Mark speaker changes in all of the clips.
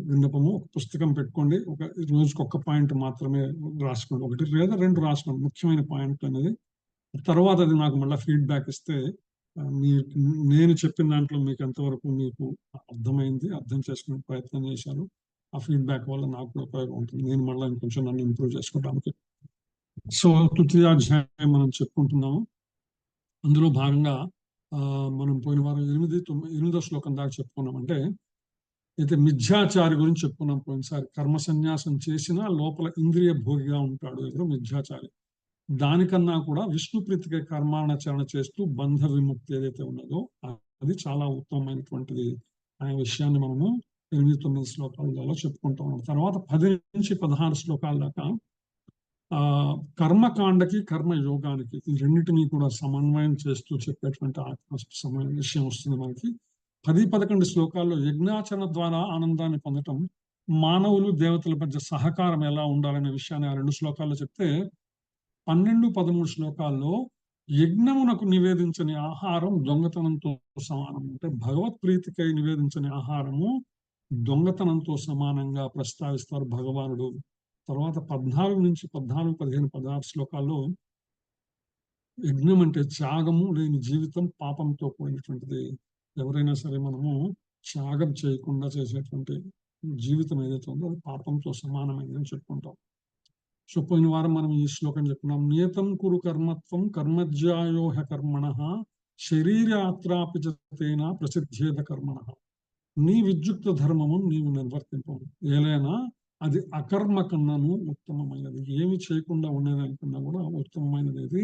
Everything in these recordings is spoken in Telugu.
Speaker 1: విన్నపము. ఒక పుస్తకం పెట్టుకోండి, ఒక రోజుకి ఒక్క పాయింట్ మాత్రమే రాసుకోండి, 1 లేదా 2 రాసుకోండి ముఖ్యమైన పాయింట్ అనేది. తర్వాత అది నాకు మళ్ళీ ఫీడ్బ్యాక్ ఇస్తే నేను చెప్పిన దాంట్లో మీకు ఎంతవరకు మీకు అర్థమైంది, అర్థం చేసుకునే ప్రయత్నం చేశాను, ఆ ఫీడ్బ్యాక్ వల్ల నాకు కూడా ఉపయోగం ఉంటుంది. నేను మళ్ళీ ఇంకొంచెం నన్ను ఇంప్రూవ్ చేసుకోవడానికి. సో తృతీయాధ్యాయం మనం చెప్పుకుంటున్నాము. అందులో భాగంగా మనం పోయిన వారం 8వ శ్లోకం దాకా చెప్పుకున్నాం. అంటే అయితే మిథ్యాచారి గురించి చెప్పుకున్నాం పోయినసారి. కర్మ సన్యాసం చేసినా లోపల ఇంద్రియ భోగిగా ఉంటాడు ఎవరు, మిథ్యాచారి. దానికన్నా కూడా విష్ణు ప్రీతికి కర్మాచరణ చేస్తూ బంధ విముక్తి ఏదైతే ఉన్నదో అది చాలా ఉత్తమమైనటువంటిది అనే విషయాన్ని మనము 8-9 శ్లోకాలలో చెప్పుకుంటూ ఉన్నాం. తర్వాత 10 నుంచి 16 శ్లోకాల దాకా కర్మకాండకి కర్మయోగానికి ఈ రెండింటినీ కూడా సమన్వయం చేస్తూ చెప్పేటువంటి విషయం వస్తుంది మనకి. 10-11 శ్లోకాల్లో యజ్ఞాచరణ ద్వారా ఆనందాన్ని పొందటం, మానవులు దేవతల మధ్య సహకారం ఎలా ఉండాలనే విషయాన్ని ఆ 2 శ్లోకాల్లో చెప్తే, 12-13 శ్లోకాల్లో యజ్ఞమునకు నివేదించని ఆహారం దొంగతనంతో సమానం. అంటే భగవత్ ప్రీతికై నివేదించని ఆహారము దొంగతనంతో సమానంగా ప్రస్తావిస్తారు భగవానుడు. తర్వాత 14 నుంచి 14, 15, 16 శ్లోకాల్లో యజ్ఞం అంటే త్యాగము లేని జీవితం పాపంతో కూడినటువంటిది. ఎవరైనా సరే మనము త్యాగం చేయకుండా చేసేటువంటి జీవితం ఏదైతే ఉందో అది పాపంతో సమానమైందని చెప్పుకుంటాం. సో పోయిన వారం మనం ఈ శ్లోకం చెప్పుకున్నాం. నియతం కురు కర్మత్వం కర్మజ్యాయోహ కర్మణ శరీరాత్రాపిచేన ప్రసిద్ధేద కర్మణ. నీ విద్యుక్త ధర్మము నీవు నిర్వర్తింపము, ఏలైనా అది అకర్మ కన్నాను ఉత్తమమైనది. ఏమి చేయకుండా ఉండేదానికన్నా కూడా ఉత్తమమైనది ఇది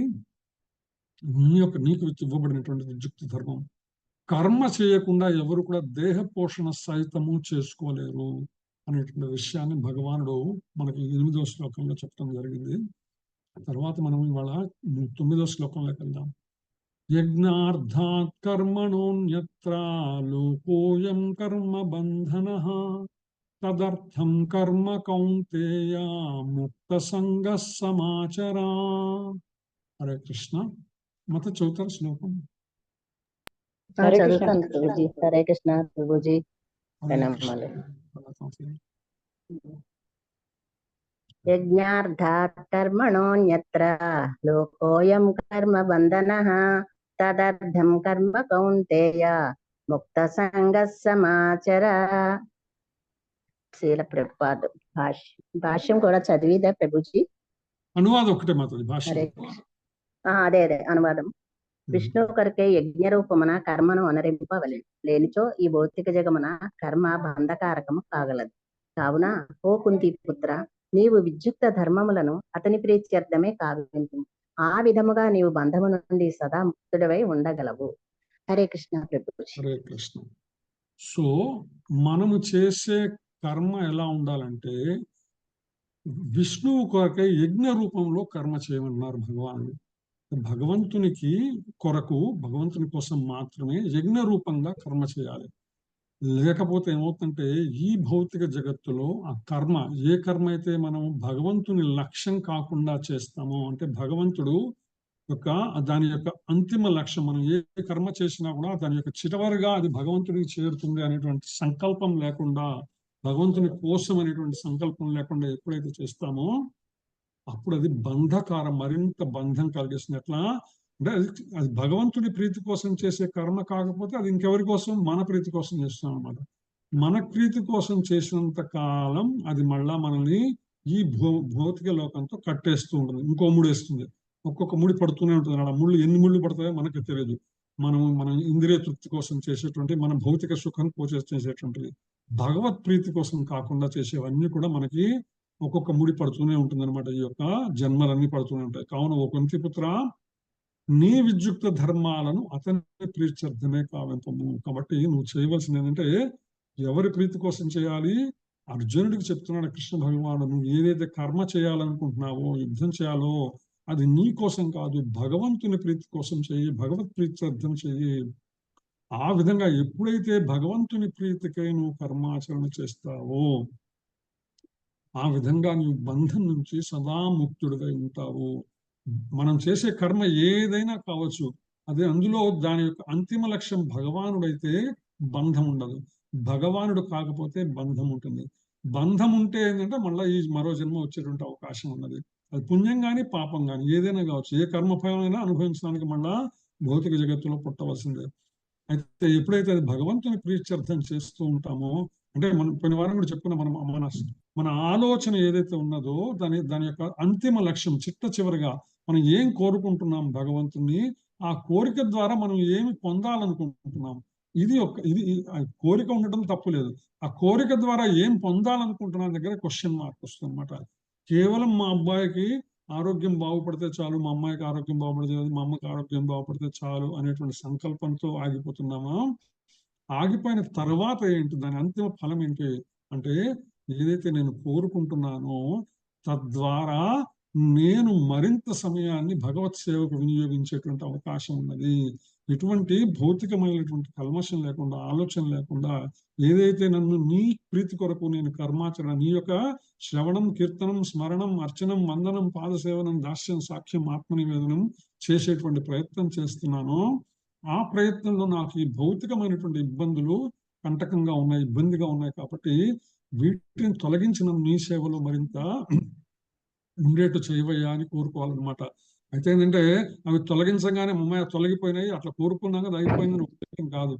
Speaker 1: నీకు ఇవ్వబడినటువంటి విద్యుక్త ధర్మం. కర్మ చేయకుండా ఎవరు కూడా దేహ పోషణ సైతము చేసుకోలేరు అనేటువంటి విషయాన్ని భగవానుడు మనకి 8వ శ్లోకంలో చెప్పడం జరిగింది. తర్వాత మనం ఇవాళ 9వ శ్లోకంలోకి వెళ్దాం. యజ్ఞార్థాత్ కర్మణోన్యత్ర లోకోయం కర్మ బంధనః తదర్థం కర్మ కౌంతేయ ముక్త సంగ సమాచరా. హరే కృష్ణ. మత చౌతర శ్లోకం.
Speaker 2: చదువుతాను ప్రభుజీ. హరే కృష్ణ ప్రభుజీ. యజ్ఞార్థాత్ కర్మణోన్యత్ర లోకోయం కర్మ బంధనః తదర్థం కర్మ కౌంతేయ ముక్త సంగ సమాచర. శ్రీల ప్రభుపాద భాష్యం కూడా చదివిదా ప్రభుజీ?
Speaker 1: అనువాదం ఒకటే మాత్రం భాష్యం.
Speaker 2: అదే అనువాదం. విష్ణు కొరకే యజ్ఞ రూపమున కర్మను అనరింపవలె, లేనిచో ఈ భౌతిక జగమున కర్మ బంధకారకము కాగలదు. కావున ఓ కుంతి పుత్ర, నీవు విద్యుక్త ధర్మములను అతని ప్రీత్యర్థమే కావించు. ఆ విధముగా నీవు బంధము నుండి సదా ముక్తుడవై ఉండగలవు. హరే కృష్ణ ప్రభుజీ.
Speaker 1: హరే కృష్ణ. సో మనము చేసే కర్మ ఎలా ఉండాలంటే విష్ణువు కొరకే యజ్ఞ రూపంలో కర్మ చేయమన్నారు భగవానుడు. భగవంతునికి కొరకు, భగవంతుని కోసం మాత్రమే యజ్ఞ రూపంగా కర్మ చేయాలి. లేకపోతే ఏమవుతుందంటే ఈ భౌతిక జగత్తులో ఆ కర్మ, ఏ కర్మ అయితే మనం భగవంతుని లక్ష్యం కాకుండా చేస్తామో, అంటే భగవంతుడు దాని యొక్క అంతిమ లక్ష్యం, మనం ఏ కర్మ చేసినా కూడా దాని యొక్క చివరిగా అది భగవంతుడికి చేరుతుంది అనేటువంటి సంకల్పం లేకుండా, భగవంతుని కోసం అనేటువంటి సంకల్పం లేకుండా ఎప్పుడైతే చేస్తామో అప్పుడు అది బంధకారం, మరింత బంధం కలిగిస్తుంది. ఎట్లా అంటే అది భగవంతుడి ప్రీతి కోసం చేసే కర్మ కాకపోతే అది ఇంకెవరి కోసం, మన ప్రీతి కోసం చేస్తాం అన్నమాట. మన ప్రీతి కోసం చేసినంత కాలం అది మళ్ళా మనల్ని ఈ భౌతిక లోకంతో కట్టేస్తూ ఉంటుంది, ఇంకో ముడేస్తుంది, ఒక్కొక్క ముడి పడుతూనే ఉంటుంది. అలా ముళ్ళు ఎన్ని ముళ్ళు పడతాయో మనకు తెలియదు. మన ఇంద్రియ తృప్తి కోసం చేసేటువంటి, మన భౌతిక సుఖం కోసం చేసేటువంటివి, భగవత్ ప్రీతి కోసం కాకుండా చేసేవన్నీ కూడా మనకి ఒక్కొక్క ముడి పడుతూనే ఉంటుంది అనమాట. ఈ యొక్క జన్మలన్నీ పడుతూనే ఉంటాయి. కావున ఓ కుంతి పుత్ర, నీ విద్యుక్త ధర్మాలను అతని ప్రీత్యర్థమే కావింపము. కాబట్టి నువ్వు చేయవలసింది ఏంటంటే ఎవరి ప్రీతి కోసం చేయాలి? అర్జునుడికి చెప్తున్నాడు కృష్ణ భగవానుడు, నువ్వు ఏదైతే కర్మ చేయాలనుకుంటున్నావో, యుద్ధం చేయాలో, అది నీ కోసం కాదు, భగవంతుని ప్రీతి కోసం చెయ్యి, భగవత్ ప్రీత్యర్థం చెయ్యి. ఆ విధంగా ఎప్పుడైతే భగవంతుని ప్రీతికై నువ్వు కర్మాచరణ చేస్తావో ఆ విధంగా నీవు బంధం నుంచి సదా ముక్తుడిగా ఉంటావు. మనం చేసే కర్మ ఏదైనా కావచ్చు, అదే అందులో దాని యొక్క అంతిమ లక్ష్యం భగవానుడైతే బంధం ఉండదు. భగవానుడు కాకపోతే బంధం ఉంటుంది. బంధం ఉంటే ఏంటంటే మళ్ళీ ఈ మరో జన్మ వచ్చేటువంటి అవకాశం ఉన్నది. అది పుణ్యం కానీ పాపం కానీ ఏదైనా కావచ్చు, ఏ కర్మఫలమైనా అనుభవించడానికి మళ్ళా భౌతిక జగత్తులో పుట్టవలసిందే. అయితే ఎప్పుడైతే అది భగవంతుని ప్రీత్యర్థం చేస్తూ ఉంటామో, అంటే మనం కొన్ని వారం కూడా చెప్పుకున్న మన ఆలోచన ఏదైతే ఉన్నదో దాని యొక్క అంతిమ లక్ష్యం చిట్ట చివరిగా మనం ఏం కోరుకుంటున్నాం భగవంతుని, ఆ కోరిక ద్వారా మనం ఏమి పొందాలనుకుంటున్నాం, ఇది ఆ కోరిక ఉండటం తప్పులేదు. ఆ కోరిక ద్వారా ఏం పొందాలనుకుంటున్నా దగ్గర క్వశ్చన్ మార్క్ వస్తుంది అనమాట. కేవలం మా అబ్బాయికి ఆరోగ్యం బాగుపడితే చాలు, మా అమ్మాయికి ఆరోగ్యం బాగుపడితే చాలు, మా అమ్మకి ఆరోగ్యం బాగుపడితే చాలు అనేటువంటి సంకల్పంతో ఆగిపోతున్నామా? ఆగిపోయిన తర్వాత ఏంటి, దాని అంతిమ ఫలం ఏంటి అంటే, ఏదైతే నేను కోరుకుంటున్నానో తద్వారా నేను మరింత సమయాన్ని భగవత్ సేవకు వినియోగించేటువంటి అవకాశం ఉన్నది. ఎటువంటి భౌతికమైనటువంటి కల్మషం లేకుండా, ఆలోచన లేకుండా, ఏదైతే నన్ను నీ ప్రీతి కొరకు నేను కర్మాచరణ, నీ యొక్క శ్రవణం, కీర్తనం, స్మరణం, అర్చనం, వందనం, పాదసేవనం, దాస్యం, సాక్ష్యం, ఆత్మనివేదనం చేసేటువంటి ప్రయత్నం చేస్తున్నానో, ఆ ప్రయత్నంలో నాకు ఈ భౌతికమైనటువంటి ఇబ్బందులు కంటకంగా ఉన్నాయి, ఇబ్బందిగా ఉన్నాయి కాబట్టి వీటిని తొలగించిన నీ సేవలో మరింత ఉండేట్టు చేయవయ్యా అని కోరుకోవాలన్నమాట. అయితే ఏంటంటే అవి తొలగించగానే అమ్మాయి తొలగిపోయినాయి అట్లా కోరుకున్నాక అది అయిపోయిందని ఉద్దేశం కాదు.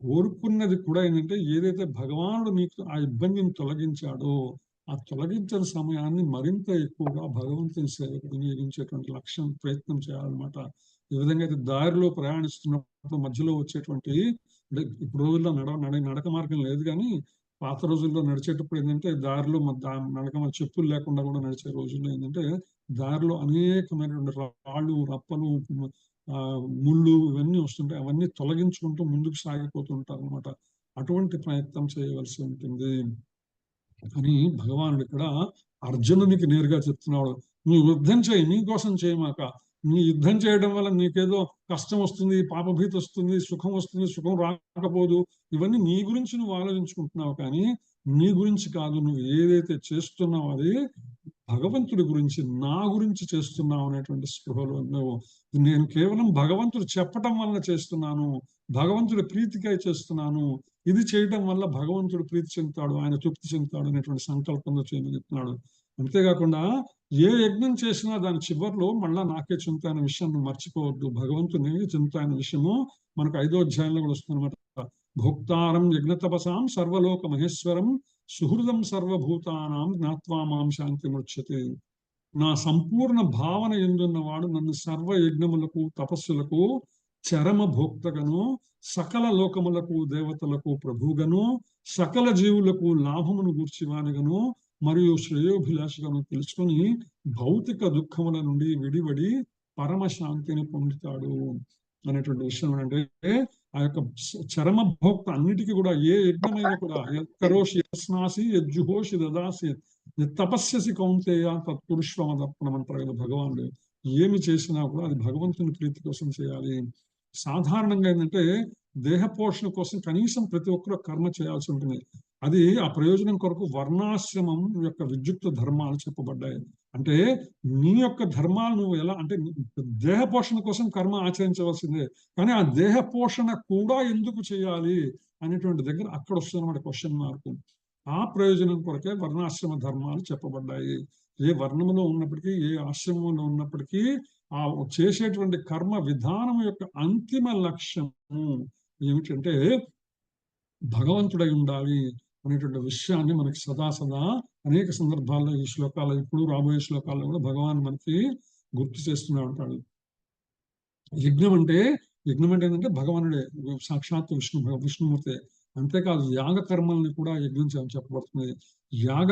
Speaker 1: కోరుకున్నది కూడా ఏంటంటే ఏదైతే భగవానుడు నీకు ఆ ఇబ్బందిని తొలగించాడో ఆ తొలగించిన సమయాన్ని మరింత ఎక్కువగా భగవంతుని సేవకు వినియోగించేటువంటి లక్ష్యం ప్రయత్నం చేయాలన్నమాట. ఈ విధంగా అయితే దారిలో ప్రయాణిస్తున్నప్పుడు మధ్యలో వచ్చేటువంటి, అంటే ఇప్పుడు రోజుల్లో నడక మార్గం లేదు కానీ పాత రోజుల్లో నడిచేటప్పుడు ఏంటంటే దారిలో నడక చెప్పులు లేకుండా కూడా నడిచే రోజుల్లో ఏంటంటే దారిలో అనేకమైనటువంటి రాళ్ళు, రప్పలు, ముళ్ళు ఇవన్నీ వస్తుంటాయి. అవన్నీ తొలగించుకుంటూ ముందుకు సాగిపోతుంటారు అనమాట. అటువంటి ప్రయత్నం చేయవలసి ఉంటుంది అని భగవానుడు ఇక్కడ అర్జునునికి నేరుగా చెప్తున్నాడు. నీ యుద్ధం చేయి, నీకోసం చేయమాక. నీ యుద్ధం చేయడం వల్ల నీకేదో కష్టం వస్తుంది, పాపభీతి వస్తుంది, సుఖం వస్తుంది, సుఖం రాకపోదు, ఇవన్నీ నీ గురించి నువ్వు ఆలోచించుకుంటున్నావు కానీ నీ గురించి కాదు. నువ్వు ఏదైతే చేస్తున్నావు అది భగవంతుడి గురించి, నా గురించి చేస్తున్నావు అనేటువంటి స్పృహలో నువ్వు. నేను కేవలం భగవంతుడు చెప్పటం వల్ల చేస్తున్నాను, భగవంతుడి ప్రీతికై చేస్తున్నాను, ఇది చేయటం వల్ల భగవంతుడు ప్రీతి చెందుతాడు, ఆయన తృప్తి చెందుతాడు అనేటువంటి సంకల్పంలో చేయమని చెప్తున్నాడు. అంతేకాకుండా ఏ యజ్ఞం చేసినా దాని చివరిలో మళ్ళా నాకే చెందుతాయన్న విషయాన్ని మర్చిపోవద్దు. భగవంతుని చెందుతాయన్న విషయము మనకు 5వ అధ్యాయంలో కూడా వస్తుందన్నమాట. భోక్తారం యజ్ఞ తపసాం సర్వలోక మహేశ్వరం సుహృదం సర్వభూతానాం జ్ఞాత్వా మాం శాంతి ముచ్యతే. నా సంపూర్ణ భావన ఎందున్నవాడు నన్ను సర్వ యజ్ఞములకు, తపస్సులకు చరమ భోక్తగను, సకల లోకములకు, దేవతలకు ప్రభుగను, సకల జీవులకు లాభమును గూర్చివానిగను మరియు శ్రేయోభిలాషిగను తెలుసుకొని భౌతిక దుఃఖముల నుండి విడివడి పరమశాంతిని పొందుతాడు అనేటువంటి విషయం. అంటే ఆ యొక్క చరమ భోక్త అన్నిటికీ కూడా ఏ యజ్ఞమైనా కూడా కరోషి యస్నాసి యజ్జుహోషి దదాసి తపస్యసి కౌంతేయ తత్పురుష్వమదర్పణం అంటారు కదా భగవానుడు. ఏమి చేసినా కూడా అది భగవంతుని ప్రీతి కోసం చేయాలి. సాధారణంగా ఏంటంటే దేహ పోషణ కోసం కనీసం ప్రతి ఒక్కరూ కర్మ చేయాల్సి ఉంటుంది. అది ఆ ప్రయోజనం కొరకు వర్ణాశ్రమం యొక్క విద్యుక్త ధర్మాలు చెప్పబడ్డాయి. అంటే నీ యొక్క ధర్మాలు నువ్వు ఎలా అంటే దేహ పోషణ కోసం కర్మ ఆచరించవలసిందే, కానీ ఆ దేహ పోషణ కూడా ఎందుకు చేయాలి అనేటువంటి దగ్గర అక్కడ వస్తున్నమాట క్వశ్చన్ మార్కు. ఆ ప్రయోజనం కొరకే వర్ణాశ్రమ ధర్మాలు చెప్పబడ్డాయి. ఏ వర్ణములో ఉన్నప్పటికీ, ఏ ఆశ్రమంలో ఉన్నప్పటికీ ఆ చేసేటువంటి కర్మ విధానం యొక్క అంతిమ లక్ష్యము ఏమిటంటే భగవంతుడై ఉండాలి అనేటువంటి విషయాన్ని మనకి సదా అనేక సందర్భాల్లో ఈ శ్లోకాలు, ఇప్పుడు రాబోయే శ్లోకాల్లో కూడా భగవాన్ మనకి గుర్తు చేస్తూనే ఉంటాడు. యజ్ఞం అంటే ఏంటంటే భగవానుడే, సాక్షాత్ విష్ణుమూర్తి. అంతేకాదు యాగ కర్మల్ని కూడా యజ్ఞం చేయని చెప్పబడుతుంది. యాగ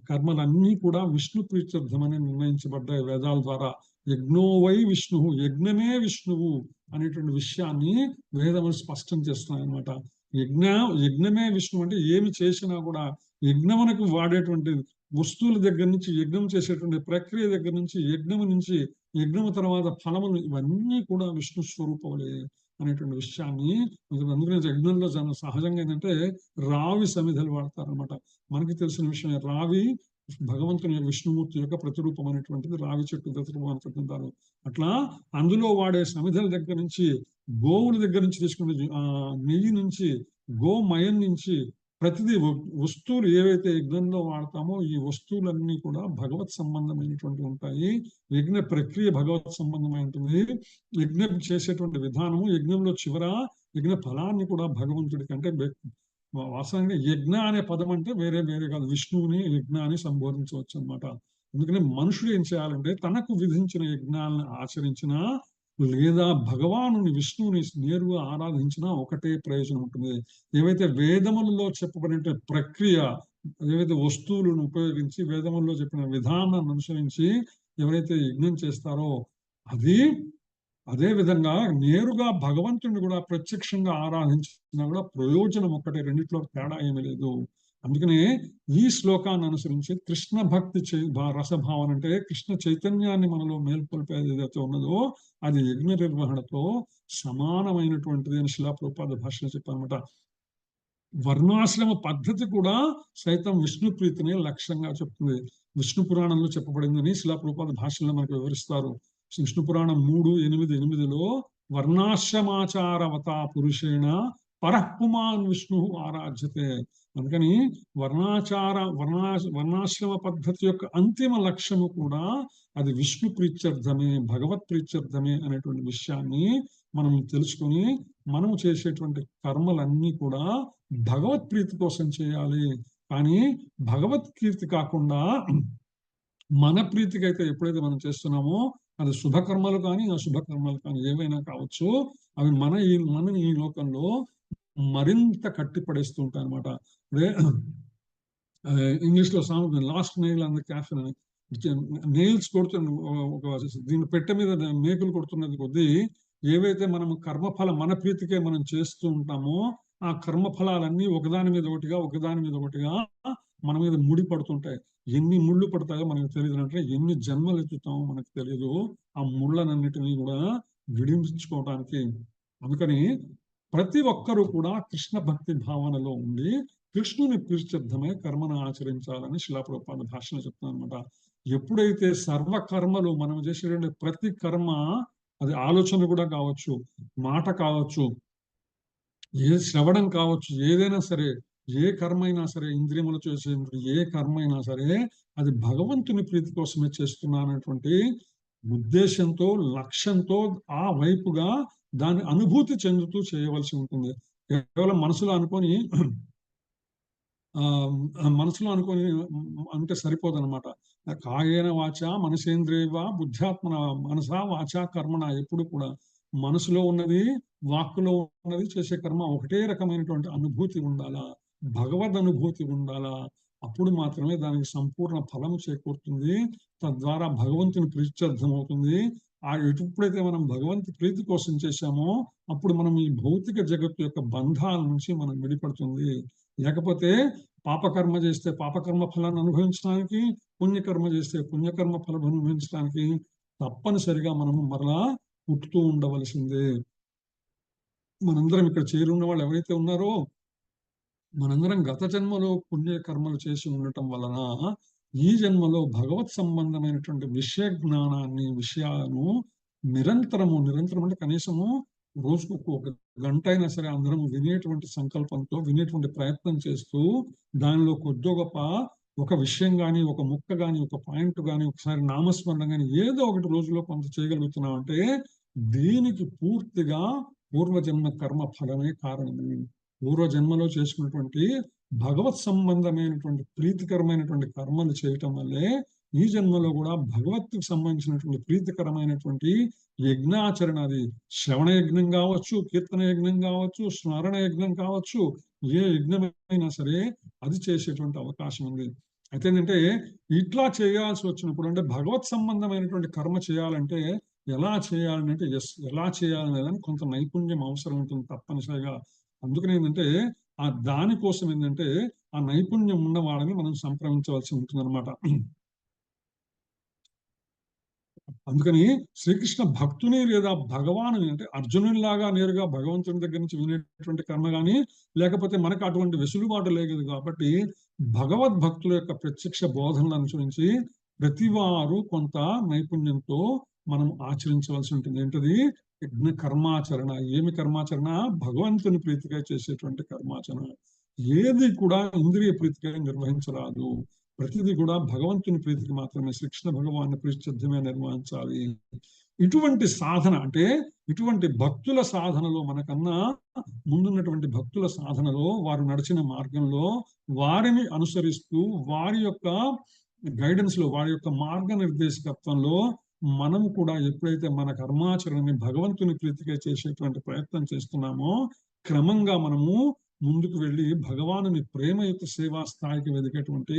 Speaker 1: కర్మలన్నీ కూడా విష్ణు ప్రీత్యర్థమని నిర్ణయించబడ్డాయి వేదాల ద్వారా. యజ్ఞోవై విష్ణువు, యజ్ఞమే విష్ణువు అనేటువంటి విషయాన్ని వేదములు స్పష్టం చేస్తున్నాయి అన్నమాట. యజ్ఞమే విష్ణువు అంటే ఏమి చేసినా కూడా యజ్ఞమునకు వాడేటువంటి వస్తువుల దగ్గర నుంచి, యజ్ఞం చేసేటువంటి ప్రక్రియ దగ్గర నుంచి, యజ్ఞము తర్వాత ఫలములు ఇవన్నీ కూడా విష్ణు స్వరూపములే అనేటువంటి విషయాన్ని. అందుకనే యజ్ఞంలో సహజంగా ఏంటంటే రావి సమిధలు వాడతారనమాట. మనకి తెలిసిన విషయమే, రావి భగవంతుని విష్ణుమూర్తి యొక్క ప్రతిరూపం అనేటువంటిది, రావి చెట్టు ప్రతిరూపం అనుకుంటుంటారు. అట్లా అందులో వాడే సమిధల దగ్గర నుంచి, గోవుల దగ్గర నుంచి తీసుకునే నెయ్యి నుంచి, గోమయం నుంచి ప్రతిదీ వస్తువులు ఏవైతే యజ్ఞంలో వాడతామో ఈ వస్తువులన్నీ కూడా భగవత్ సంబంధమైనటువంటి ఉంటాయి. యజ్ఞ ప్రక్రియ భగవత్ సంబంధమై ఉంటుంది. యజ్ఞం చేసేటువంటి విధానము, యజ్ఞంలో చివర యజ్ఞ ఫలాన్ని కూడా భగవంతుడికి, అంటే వాస్తవంగా యజ్ఞ అనే పదం అంటే వేరే వేరే కాదు, విష్ణువుని యజ్ఞ అని సంబోధించవచ్చు అనమాట. అందుకని మనుషుడు ఏం చేయాలంటే తనకు విధించిన యజ్ఞాలను ఆచరించినా లేదా భగవానుని విష్ణువుని నేరుగా ఆరాధించినా ఒకటే ప్రయోజనం ఉంటుంది. ఏవైతే వేదములలో చెప్పబడిన ప్రక్రియ, ఏవైతే వస్తువులను ఉపయోగించి వేదములలో చెప్పిన విధానాన్ని అనుసరించి ఎవరైతే యజ్ఞం చేస్తారో అది అదే విధంగా నేరుగా భగవంతుని కూడా ప్రత్యక్షంగా ఆరాధించినా కూడా ప్రయోజనం ఒక్కటే, రెండిట్లో తేడా ఏమీ లేదు. అందుకనే ఈ శ్లోకాన్ని అనుసరించి కృష్ణ భక్తి రసభావన అంటే కృష్ణ చైతన్యాన్ని మనలో మేల్కొల్పేది ఏదైతే ఉన్నదో అది యజ్ఞ నిర్వహణతో సమానమైనటువంటిది అని శిలా ప్రభుపాద భాషలో చెప్పారన్నమాట. వర్ణాశ్రమ పద్ధతి కూడా సైతం విష్ణు ప్రీతిని లక్ష్యంగా చెప్తుంది. విష్ణు పురాణంలో చెప్పబడిందని శిలా ప్రభుపాద భాషల్లో మనకు వివరిస్తారు. విష్ణు పురాణం 3:8 వర్ణాశ్రమాచారవత పురుషేణ పరఃపుమాన్ విష్ణు ఆరాధ్యతే. అందుకని వర్ణాశ్రమ పద్ధతి యొక్క అంతిమ లక్ష్యము కూడా అది విష్ణు ప్రీత్యర్థమే, భగవత్ ప్రీత్యర్థమే అనేటువంటి విషయాన్ని మనం తెలుసుకొని మనము చేసేటువంటి కర్మలన్నీ కూడా భగవత్ ప్రీతి కోసం చేయాలి. కానీ భగవత్ కీర్తి కాకుండా మన ప్రీతికి అయితే ఎప్పుడైతే మనం చేస్తున్నామో అది శుభకర్మలు కానీ అశుభకర్మలు కానీ ఏవైనా కావచ్చు, అవి మన ఈ లోకంలో మరింత కట్టిపడేస్తూ ఉంటాయి అనమాట. అదే ఇంగ్లీష్ లో సామెత లాస్ట్ నెయిల్ అండ్ క్యాఫిన్ అని, నెయిల్స్ కొడుతున్న దీని పెట్టె మీద మేకులు కొడుతున్నది కొద్దీ ఏవైతే మనం కర్మఫలం మన ప్రీతికే మనం చేస్తూ ఉంటామో ఆ కర్మఫలాలన్నీ ఒకదాని మీద ఒకటిగా మన మీద ముడి పడుతుంటాయి. ఎన్ని ముళ్ళు పడతాయో మనకు తెలియదు, అంటే ఎన్ని జన్మలు ఎత్తుతామో మనకు తెలియదు ఆ ముళ్ళనన్నిటినీ కూడా విడించుకోవడానికి. అందుకని ప్రతి ఒక్కరూ కూడా కృష్ణ భక్తి భావనలో ఉండి కృష్ణుని ప్రీత్యర్థమై కర్మను ఆచరించాలని శిలా ప్రభుపాద భాషలో చెప్తున్నాను అనమాట. ఎప్పుడైతే సర్వకర్మలు మనం చేసేటువంటి ప్రతి కర్మ, అది ఆలోచన కూడా కావచ్చు, మాట కావచ్చు, శ్రవణం కావచ్చు, ఏదైనా సరే, ఏ కర్మ అయినా సరే, ఇంద్రియములు చేసే ఏ కర్మ అయినా సరే అది భగవంతుని ప్రీతి కోసమే చేస్తున్నానటువంటి ఉద్దేశంతో, లక్ష్యంతో ఆ వైపుగా దాని అనుభూతి చెందుతూ చేయవలసి ఉంటుంది. కేవలం మనసులో అనుకొని అంటే సరిపోదన్నమాట. కాయేన వాచ మనసేంద్రియవ బుద్ధ్యాత్మన, మనసా వాచ కర్మణ, ఎప్పుడు కూడా మనసులో ఉన్నది, వాక్కులో ఉన్నది, చేసే కర్మ ఒకటే రకమైనటువంటి అనుభూతి ఉండాలా, భగవద్ అనుభూతి ఉండాలా. అప్పుడు మాత్రమే దానికి సంపూర్ణ ఫలం చేకూరుతుంది. తద్వారా భగవంతుని ప్రీత్యర్థం అవుతుంది. ఎప్పుడైతే మనం భగవంతు ప్రీతి కోసం చేశామో అప్పుడు మనం ఈ భౌతిక జగత్తు యొక్క బంధాల నుంచి మనం విడిపడుతుంది. లేకపోతే పాపకర్మ చేస్తే పాపకర్మ ఫలాన్ని అనుభవించడానికి, పుణ్యకర్మ చేస్తే పుణ్యకర్మ ఫలం అనుభవించడానికి తప్పనిసరిగా మనము మరలా పుట్టుతూ ఉండవలసిందే. మనందరం ఇక్కడ చేరున్న వాళ్ళు ఎవరైతే ఉన్నారో మనందరం గత జన్మలో పుణ్యకర్మలు చేసి ఉండటం వలన ఈ జన్మలో భగవత్ సంబంధమైనటువంటి విషయాలను నిరంతరం అంటే కనీసము రోజుకు ఒక గంట అయినా సరే అందరం వినేటువంటి సంకల్పంతో వినేటువంటి ప్రయత్నం చేస్తూ దానిలో కొద్దో గొప్ప ఒక విషయం కానీ, ఒక ముక్క కానీ, ఒక పాయింట్ కానీ, ఒకసారి నామస్మరణ కానీ ఏదో ఒకటి రోజులో కొంత చేయగలుగుతున్నాం అంటే దీనికి పూర్తిగా పూర్వజన్మ కర్మ ఫలమే కారణము. పూర్వజన్మలో చేసుకున్నటువంటి భగవత్ సంబంధమైనటువంటి ప్రీతికరమైనటువంటి కర్మలు చేయటం వల్లే ఈ జన్మలో కూడా భగవత్తుకు సంబంధించినటువంటి ప్రీతికరమైనటువంటి యజ్ఞాచరణ, అది శ్రవణ యజ్ఞం కావచ్చు, కీర్తన యజ్ఞం కావచ్చు, స్మరణ యజ్ఞం కావచ్చు, ఏ యజ్ఞమైనా సరే అది చేసేటువంటి అవకాశం ఉంది. అయితే ఏంటంటే ఇట్లా చేయాల్సి వచ్చినప్పుడు, అంటే భగవత్ సంబంధమైనటువంటి కర్మ చేయాలంటే ఎలా చేయాలంటే ఎలా చేయాలనేదాన్ని కొంత నైపుణ్యం అవసరం ఉంటుంది తప్పనిసరిగా. అందుకని ఏంటంటే దానికోసం ఏంటంటే ఆ నైపుణ్యం ఉన్న వాళ్ళని మనం సంప్రదించవలసి ఉంటుంది అనమాట. అందుకని శ్రీకృష్ణ భక్తుని లేదా భగవాను అంటే అర్జునునిలాగా నేరుగా భగవంతుని దగ్గర నుంచి వినేటువంటి కర్మ కానీ, లేకపోతే మనకు అటువంటి వెసులుబాటు లేదు కాబట్టి భగవద్భక్తుల యొక్క ప్రత్యక్ష బోధనలను అనుసరించి ప్రతివారు కొంత నైపుణ్యంతో మనం ఆచరించవలసి ఉంటుంది. ఏంటది? యజ్ఞ కర్మాచరణ. ఏమి కర్మాచరణ? భగవంతుని ప్రీతిగా చేసేటువంటి కర్మాచరణ. ఏది కూడా ఇంద్రియ ప్రీతిగా నిర్వహించరాదు. ప్రతిదీ కూడా భగవంతుని ప్రీతికి మాత్రమే, శ్రీకృష్ణ భగవాన్ని ప్రీత్యర్థమే నిర్వహించాలి. ఇటువంటి సాధన అంటే ఇటువంటి భక్తుల సాధనలో, మనకన్నా ముందున్నటువంటి భక్తుల సాధనలో, వారు నడిచిన మార్గంలో వారిని అనుసరిస్తూ, వారి యొక్క గైడెన్స్ లో, వారి యొక్క మార్గనిర్దేశకత్వంలో మనము కూడా ఎప్పుడైతే మన కర్మాచరణని భగవంతుని ప్రీతిగా చేసేటువంటి ప్రయత్నం చేస్తున్నామో, క్రమంగా మనము ముందుకు వెళ్ళి భగవానుని ప్రేమయుత సేవా స్థాయికి వెదికేటువంటి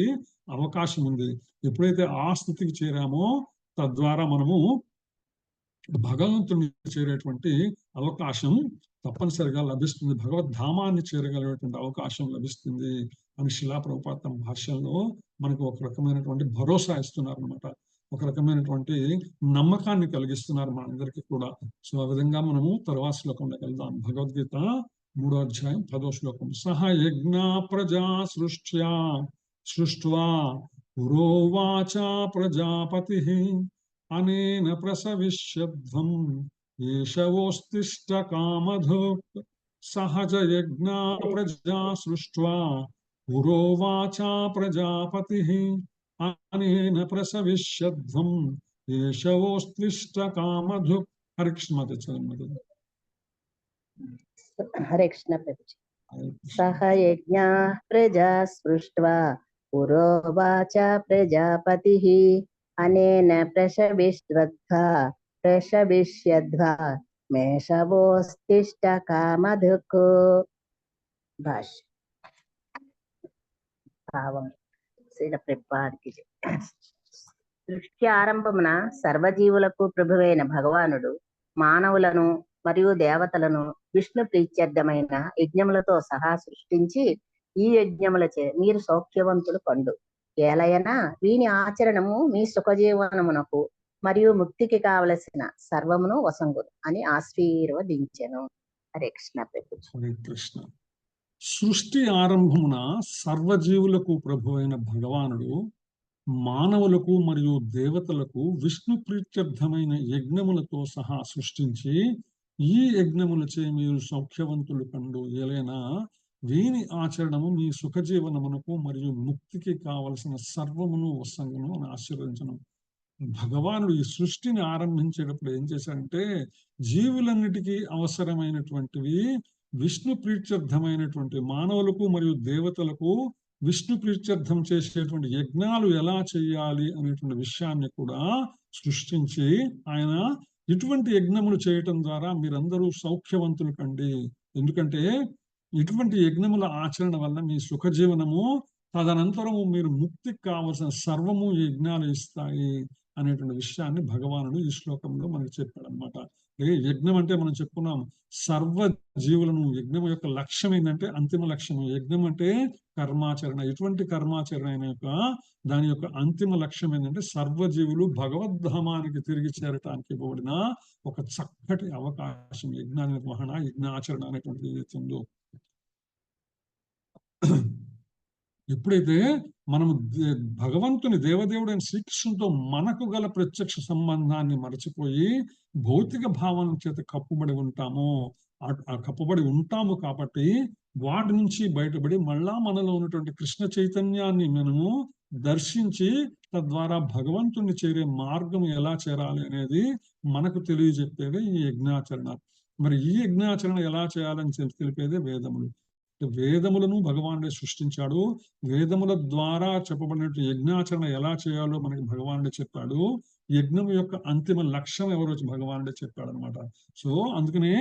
Speaker 1: అవకాశం ఉంది. ఎప్పుడైతే ఆ స్థితికి చేరామో తద్వారా మనము భగవంతుని చేరేటువంటి అవకాశం తప్పనిసరిగా లభిస్తుంది, భగవద్ధామాన్ని చేరగలిగేటువంటి అవకాశం లభిస్తుంది అని శిలా ప్రభుపాద తమ భాష్యంలో మనకు ఒక రకమైనటువంటి భరోసా ఇస్తున్నారు అనమాట. ఒక రకమైనటువంటి నమ్మకాన్ని కలిగిస్తున్నారు మనందరికీ కూడా. సో ఆ విధంగా మనము తర్వాత శ్లోకంలోకి వెళ్దాం. భగవద్గీత 3వ అధ్యాయం 10వ శ్లోకం. సహ యజ్ఞ ప్రజా సృష్ట్వా పురోవాచ ప్రజాపతి అనేన ప్రసవిష్యధ్వం ఏషవోస్తిష్ట కామధుక్. సహజ యజ్ఞ ప్రజా సృష్ట్వా పురోవాచ ప్రజాపతి అనేన ప్రసవిష్యధ్వం ఏషవోస్తిష్ట కామధుక్. హరే కృష్ణ మాత చరణ్.
Speaker 2: హరే కృష్ణ ప్రభుజీ. సహ యజ్ఞ ప్రజా సృష్ట్వా పురోవాచ ప్రజాపతి అనేన ప్రసవిష్యధ్వా మేషవోస్తిష్ట కామధుక్. భాష భావం. శ్రీల ప్రభుపాదికి సృష్టి ఆరంభమున సర్వజీవులకు ప్రభువైన భగవానుడు మానవులను మరియు దేవతలను విష్ణు ప్రీత్యర్థమైన యజ్ఞములతో సహా సృష్టించి, ఈ యజ్ఞములచే మీరు సౌఖ్యవంతులు కండు, ఏలయనా వీని ఆచరణము మీ సుఖజీవనమునకు మరియు ముక్తికి కావలసిన సర్వమును వసంగును అని ఆశీర్వదించెను. హరే కృష్ణ ప్రభుజీ.
Speaker 1: హరే కృష్ణ. సృష్టి ఆరంభమున సర్వజీవులకు ప్రభు అయిన భగవానుడు మానవులకు మరియు దేవతలకు విష్ణు ప్రీత్యర్థమైన యజ్ఞములతో సహా సృష్టించి, ఈ యజ్ఞములచే మీరు సౌఖ్యవంతులు కండు, ఏలైనా వీని ఆచరణము మీ సుఖజీవనమునకు మరియు ముక్తికి కావలసిన సర్వమును వసంగును అని ఆశీర్వదించను. భగవానుడు ఈ సృష్టిని ఆరంభించేటప్పుడు ఏం చేశాడంటే, జీవులన్నిటికీ అవసరమైనటువంటివి విష్ణు ప్రీత్యర్థమైనటువంటి మానవులకు మరియు దేవతలకు విష్ణు ప్రీత్యర్థం చేసేటువంటి యజ్ఞాలు ఎలా చేయాలి అనేటువంటి విషయాన్ని కూడా సృష్టించి, ఆయన ఇటువంటి యజ్ఞములు చేయటం ద్వారా మీరందరూ సౌఖ్యవంతులు కండి. ఎందుకంటే ఇటువంటి యజ్ఞముల ఆచరణ వల్ల మీ సుఖజీవనము, తదనంతరము మీరు ముక్తికి కావలసిన సర్వము యజ్ఞాలు ఇస్తాయి అనేటువంటి విషయాన్ని భగవానుడు ఈ శ్లోకంలో మనకు చెప్పాడు అనమాట. యజ్ఞం అంటే మనం చెప్పుకున్నాం, సర్వ జీవులను, యజ్ఞం యొక్క లక్ష్యం ఏంటంటే అంతిమ లక్ష్యం. యజ్ఞం అంటే కర్మాచరణ. ఎటువంటి కర్మాచరణ అయిన దాని యొక్క అంతిమ లక్ష్యం ఏంటంటే సర్వజీవులు భగవద్ధామానికి తిరిగి చేరటానికి ఇవ్వబడిన ఒక చక్కటి అవకాశం. యజ్ఞ నిర్వహణ, యజ్ఞాచరణ అనేటువంటిది ఏదైతే ఉందో, ఎప్పుడైతే మనం భగవంతుని దేవదేవుడైన శ్రీకృష్ణుతో మనకు గల ప్రత్యక్ష సంబంధాన్ని మరచిపోయి భౌతిక భావన చేత కప్పుబడి ఉంటాము కాబట్టి వాటి నుంచి బయటపడి మళ్ళా మనలో ఉన్నటువంటి కృష్ణ చైతన్యాన్ని మనము దర్శించి తద్వారా భగవంతుని చేరే మార్గం ఎలా చేరాలి అనేది మనకు తెలియజెప్పేదే ఈ యజ్ఞాచరణ. మరి ఈ యజ్ఞాచరణ ఎలా చేయాలని తెలిపేదే వేదములు. వేదములను భగవానుడే సృష్టించాడు. వేదముల ద్వారా చెప్పబడిన యజ్ఞాచరణ ఎలా చేయాలో మనకి భగవానుడే చెప్పాడు. యజ్ఞం యొక్క అంతిమ లక్ష్యం ఎవరో భగవానుడే చెప్పాడు అనమాట. సో అందుకనే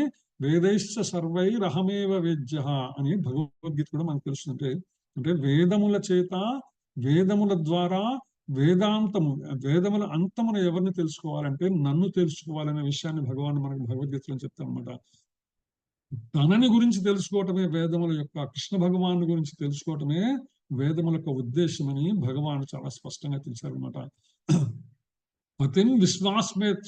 Speaker 1: వేదైశ్చ సర్వైరహమేవ వేద్యః అని భగవద్గీత కూడా మనకు తెలుస్తుంది. అంటే వేదముల చేత, వేదముల ద్వారా వేదాంతము, వేదముల అంతమును ఎవరిని తెలుసుకోవాలంటే నన్ను తెలుసుకోవాలనే విషయాన్ని భగవాన్ మనకు భగవద్గీతలో చెప్తాను అనమాట. తనని గురించి తెలుసుకోవటమే వేదముల యొక్క, కృష్ణ భగవాను గురించి తెలుసుకోవటమే వేదముల యొక్క ఉద్దేశమని భగవాను చాలా స్పష్టంగా తెలిసారనమాట. పతిం విశ్వాస్మేత్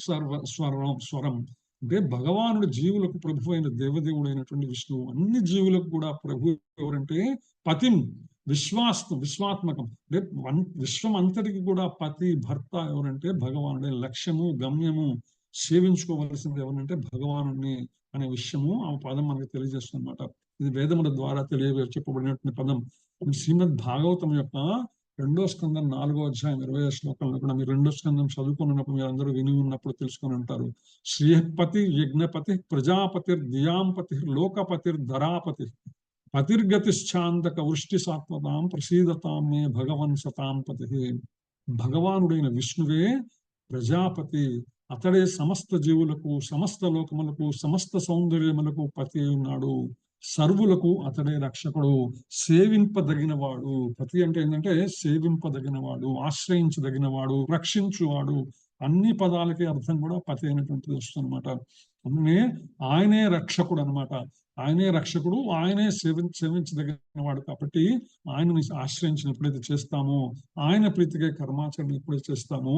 Speaker 1: స్వరం అంటే భగవానుడు జీవులకు ప్రభు అయిన దేవదేవుడు అయినటువంటి విష్ణువు. అన్ని జీవులకు కూడా ప్రభు ఎవరంటే పతిం, విశ్వాత్మకం అంటే విశ్వం అంతటికి కూడా పతి, భర్త ఎవరంటే భగవానుడే. లక్ష్యము, గమ్యము, సేవించుకోవలసింది ఎవరంటే భగవానుని అనే విషయము ఆ పదం మనకు తెలియజేస్తుంది అనమాట. ఇది వేదముల ద్వారా చెప్పబడినటువంటి పదం. శ్రీమద్ భాగవతం యొక్క 2వ స్కందం 4వ అధ్యాయం 20వ శ్లోకంలో కూడా మీరు 2వ స్కందం చదువుకున్నప్పుడు మీరు అందరూ విని ఉన్నప్పుడు తెలుసుకొని ఉంటారు. శ్రీపతి యజ్ఞపతి ప్రజాపతిర్ దియాంపతి లోకపతిర్ ధరాపతి పతిర్గతిశ్చాందక వృష్టి సాత్వతాం ప్రసీదతాం మే భగవన్ సతాం పతి. భగవానుడైన విష్ణువే ప్రజాపతి, అతడే సమస్త జీవులకు, సమస్త లోకములకు, సమస్త సౌందర్యములకు పతి ఉన్నాడు. సర్వులకు అతడే రక్షకుడు, సేవింపదగినవాడు. పతి అంటే ఏంటంటే సేవింపదగినవాడు, ఆశ్రయించదగినవాడు, రక్షించువాడు. అన్ని పదాలకి అర్థం కూడా పతి అయినటువంటిది వస్తుందన్నమాట. అందుకనే ఆయనే రక్షకుడు అనమాట. ఆయనే రక్షకుడు, ఆయనే సేవించదగిన వాడు. కాబట్టి ఆయనని ఆశ్రయించిన ఎప్పుడైతే చేస్తామో, ఆయన ప్రీతిగా కర్మాచరణ ఎప్పుడైతే చేస్తామో,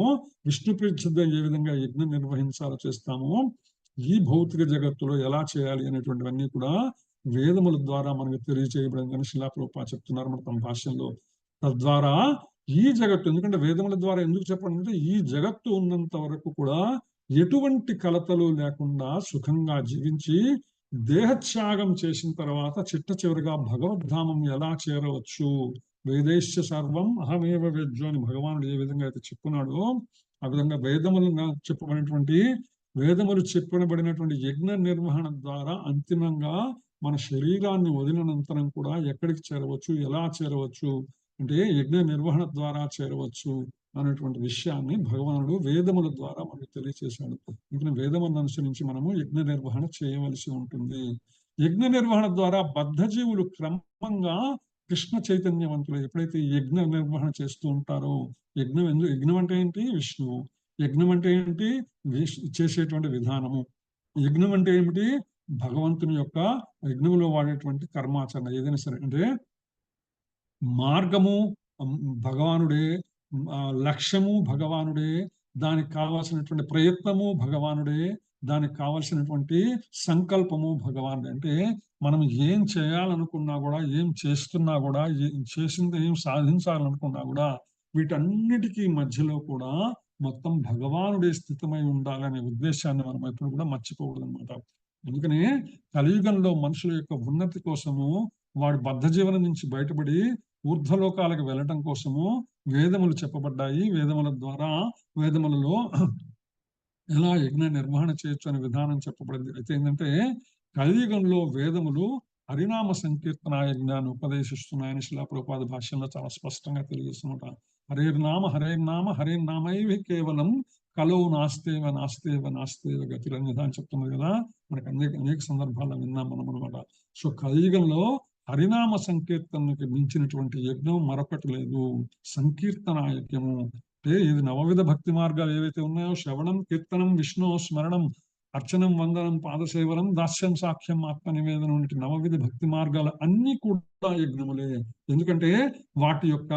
Speaker 1: విష్ణు ప్రీతిగా ఏ విధంగా యజ్ఞం నిర్వహించాలో చేస్తామో, ఈ భౌతిక జగత్తులో ఎలా చేయాలి అనేటువంటివన్నీ కూడా వేదముల ద్వారా మనకు తెలియజేయబడిందని శిలా ప్రభుపాదులు చెప్తున్నారు మన తమ భాష్యంలో. తద్వారా ఈ జగత్తు, ఎందుకంటే వేదముల ద్వారా ఎందుకు చెప్పండి అంటే, ఈ జగత్తు ఉన్నంత వరకు కూడా ఎటువంటి కలతలు లేకుండా సుఖంగా జీవించి దేహత్యాగం చేసిన తర్వాత చిట్ట చివరిగా భగవద్ధామం ఎలా చేరవచ్చు. వేదైశ్చ సర్వం అహమేవ వేద్యో అని భగవానుడు ఏ విధంగా అయితే చెప్పున్నాడో, ఆ విధంగా వేదములు చెప్పబడినటువంటి యజ్ఞ నిర్వహణ ద్వారా అంతిమంగా మన శరీరాన్ని వదిలినంతరం కూడా ఎక్కడికి చేరవచ్చు, ఎలా చేరవచ్చు అంటే యజ్ఞ నిర్వహణ ద్వారా చేరవచ్చు అనేటువంటి విషయాన్ని భగవానుడు వేదముల ద్వారా మనకు తెలియచేశాడు. ఇంకా వేదములను అనుసరించి మనము యజ్ఞ నిర్వహణ చేయవలసి ఉంటుంది. యజ్ఞ నిర్వహణ ద్వారా బద్ధజీవులు క్రమంగా కృష్ణ చైతన్యవంతులు ఎప్పుడైతే యజ్ఞ నిర్వహణ చేస్తూ ఉంటారో, యజ్ఞం అంటే ఏంటి? విష్ణువు. యజ్ఞం అంటే ఏంటి? చేసేటువంటి విధానము. యజ్ఞం అంటే ఏమిటి? భగవంతుని యొక్క యజ్ఞంలో వాడేటువంటి కర్మాచరణ ఏదైనా సరే. అంటే మార్గము భగవానుడే, లక్ష్యము భగవానుడే, దానికి కావాల్సినటువంటి ప్రయత్నము భగవానుడే, దానికి కావాల్సినటువంటి సంకల్పము భగవానుడే. అంటే మనం ఏం చేయాలనుకున్నా కూడా, ఏం చేస్తున్నా కూడా, చేసింది ఏం సాధించాలనుకున్నా కూడా, వీటన్నిటికీ మధ్యలో కూడా మొత్తం భగవానుడే స్థితమై ఉండాలనే ఉద్దేశాన్ని మనం ఎప్పుడు కూడా మర్చిపోకూడదు అనమాట. అందుకనే కలియుగంలో మనుషుల యొక్క ఉన్నతి కోసము, వాడి బద్ధ జీవనం నుంచి బయటపడి ఊర్ధ్వలోకాలకు వెళ్ళటం కోసము వేదములు చెప్పబడ్డాయి. వేదములలో ఎలా యజ్ఞ నిర్వహణ చేయొచ్చు అనే విధానం చెప్పబడింది. అయితే ఏంటంటే కలియుగంలో వేదములు హరినామ సంకీర్తన యజ్ఞాన్ని ఉపదేశిస్తున్నాయని శిలా ప్రభుపాదుల భాష్యంలో చాలా స్పష్టంగా తెలియజేస్తున్నట. హరేర్నామ హరేర్నామ హరేర్నామైవ కేవలం కలవు నాస్తేవ గతిరన్యత అని చెప్తున్నారు కదా. మనకు అనేక సందర్భాల్లో విన్నాం మనం అనమాట. సో కలియుగంలో హరినామ సంకీర్తనకి మించినటువంటి యజ్ఞం మరొకటి లేదు. సంకీర్తన యజ్ఞము అంటే ఇది నవవిధ భక్తి మార్గాలు ఏవైతే ఉన్నాయో, శ్రవణం, కీర్తనం, విష్ణు స్మరణం, అర్చనం, వందనం, పాదసేవనం, దాస్యం, సాఖ్యం, ఆత్మ నివేదనం వంటి నవవిధ భక్తి మార్గాలు అన్ని కూడా యజ్ఞములే. ఎందుకంటే వాటి యొక్క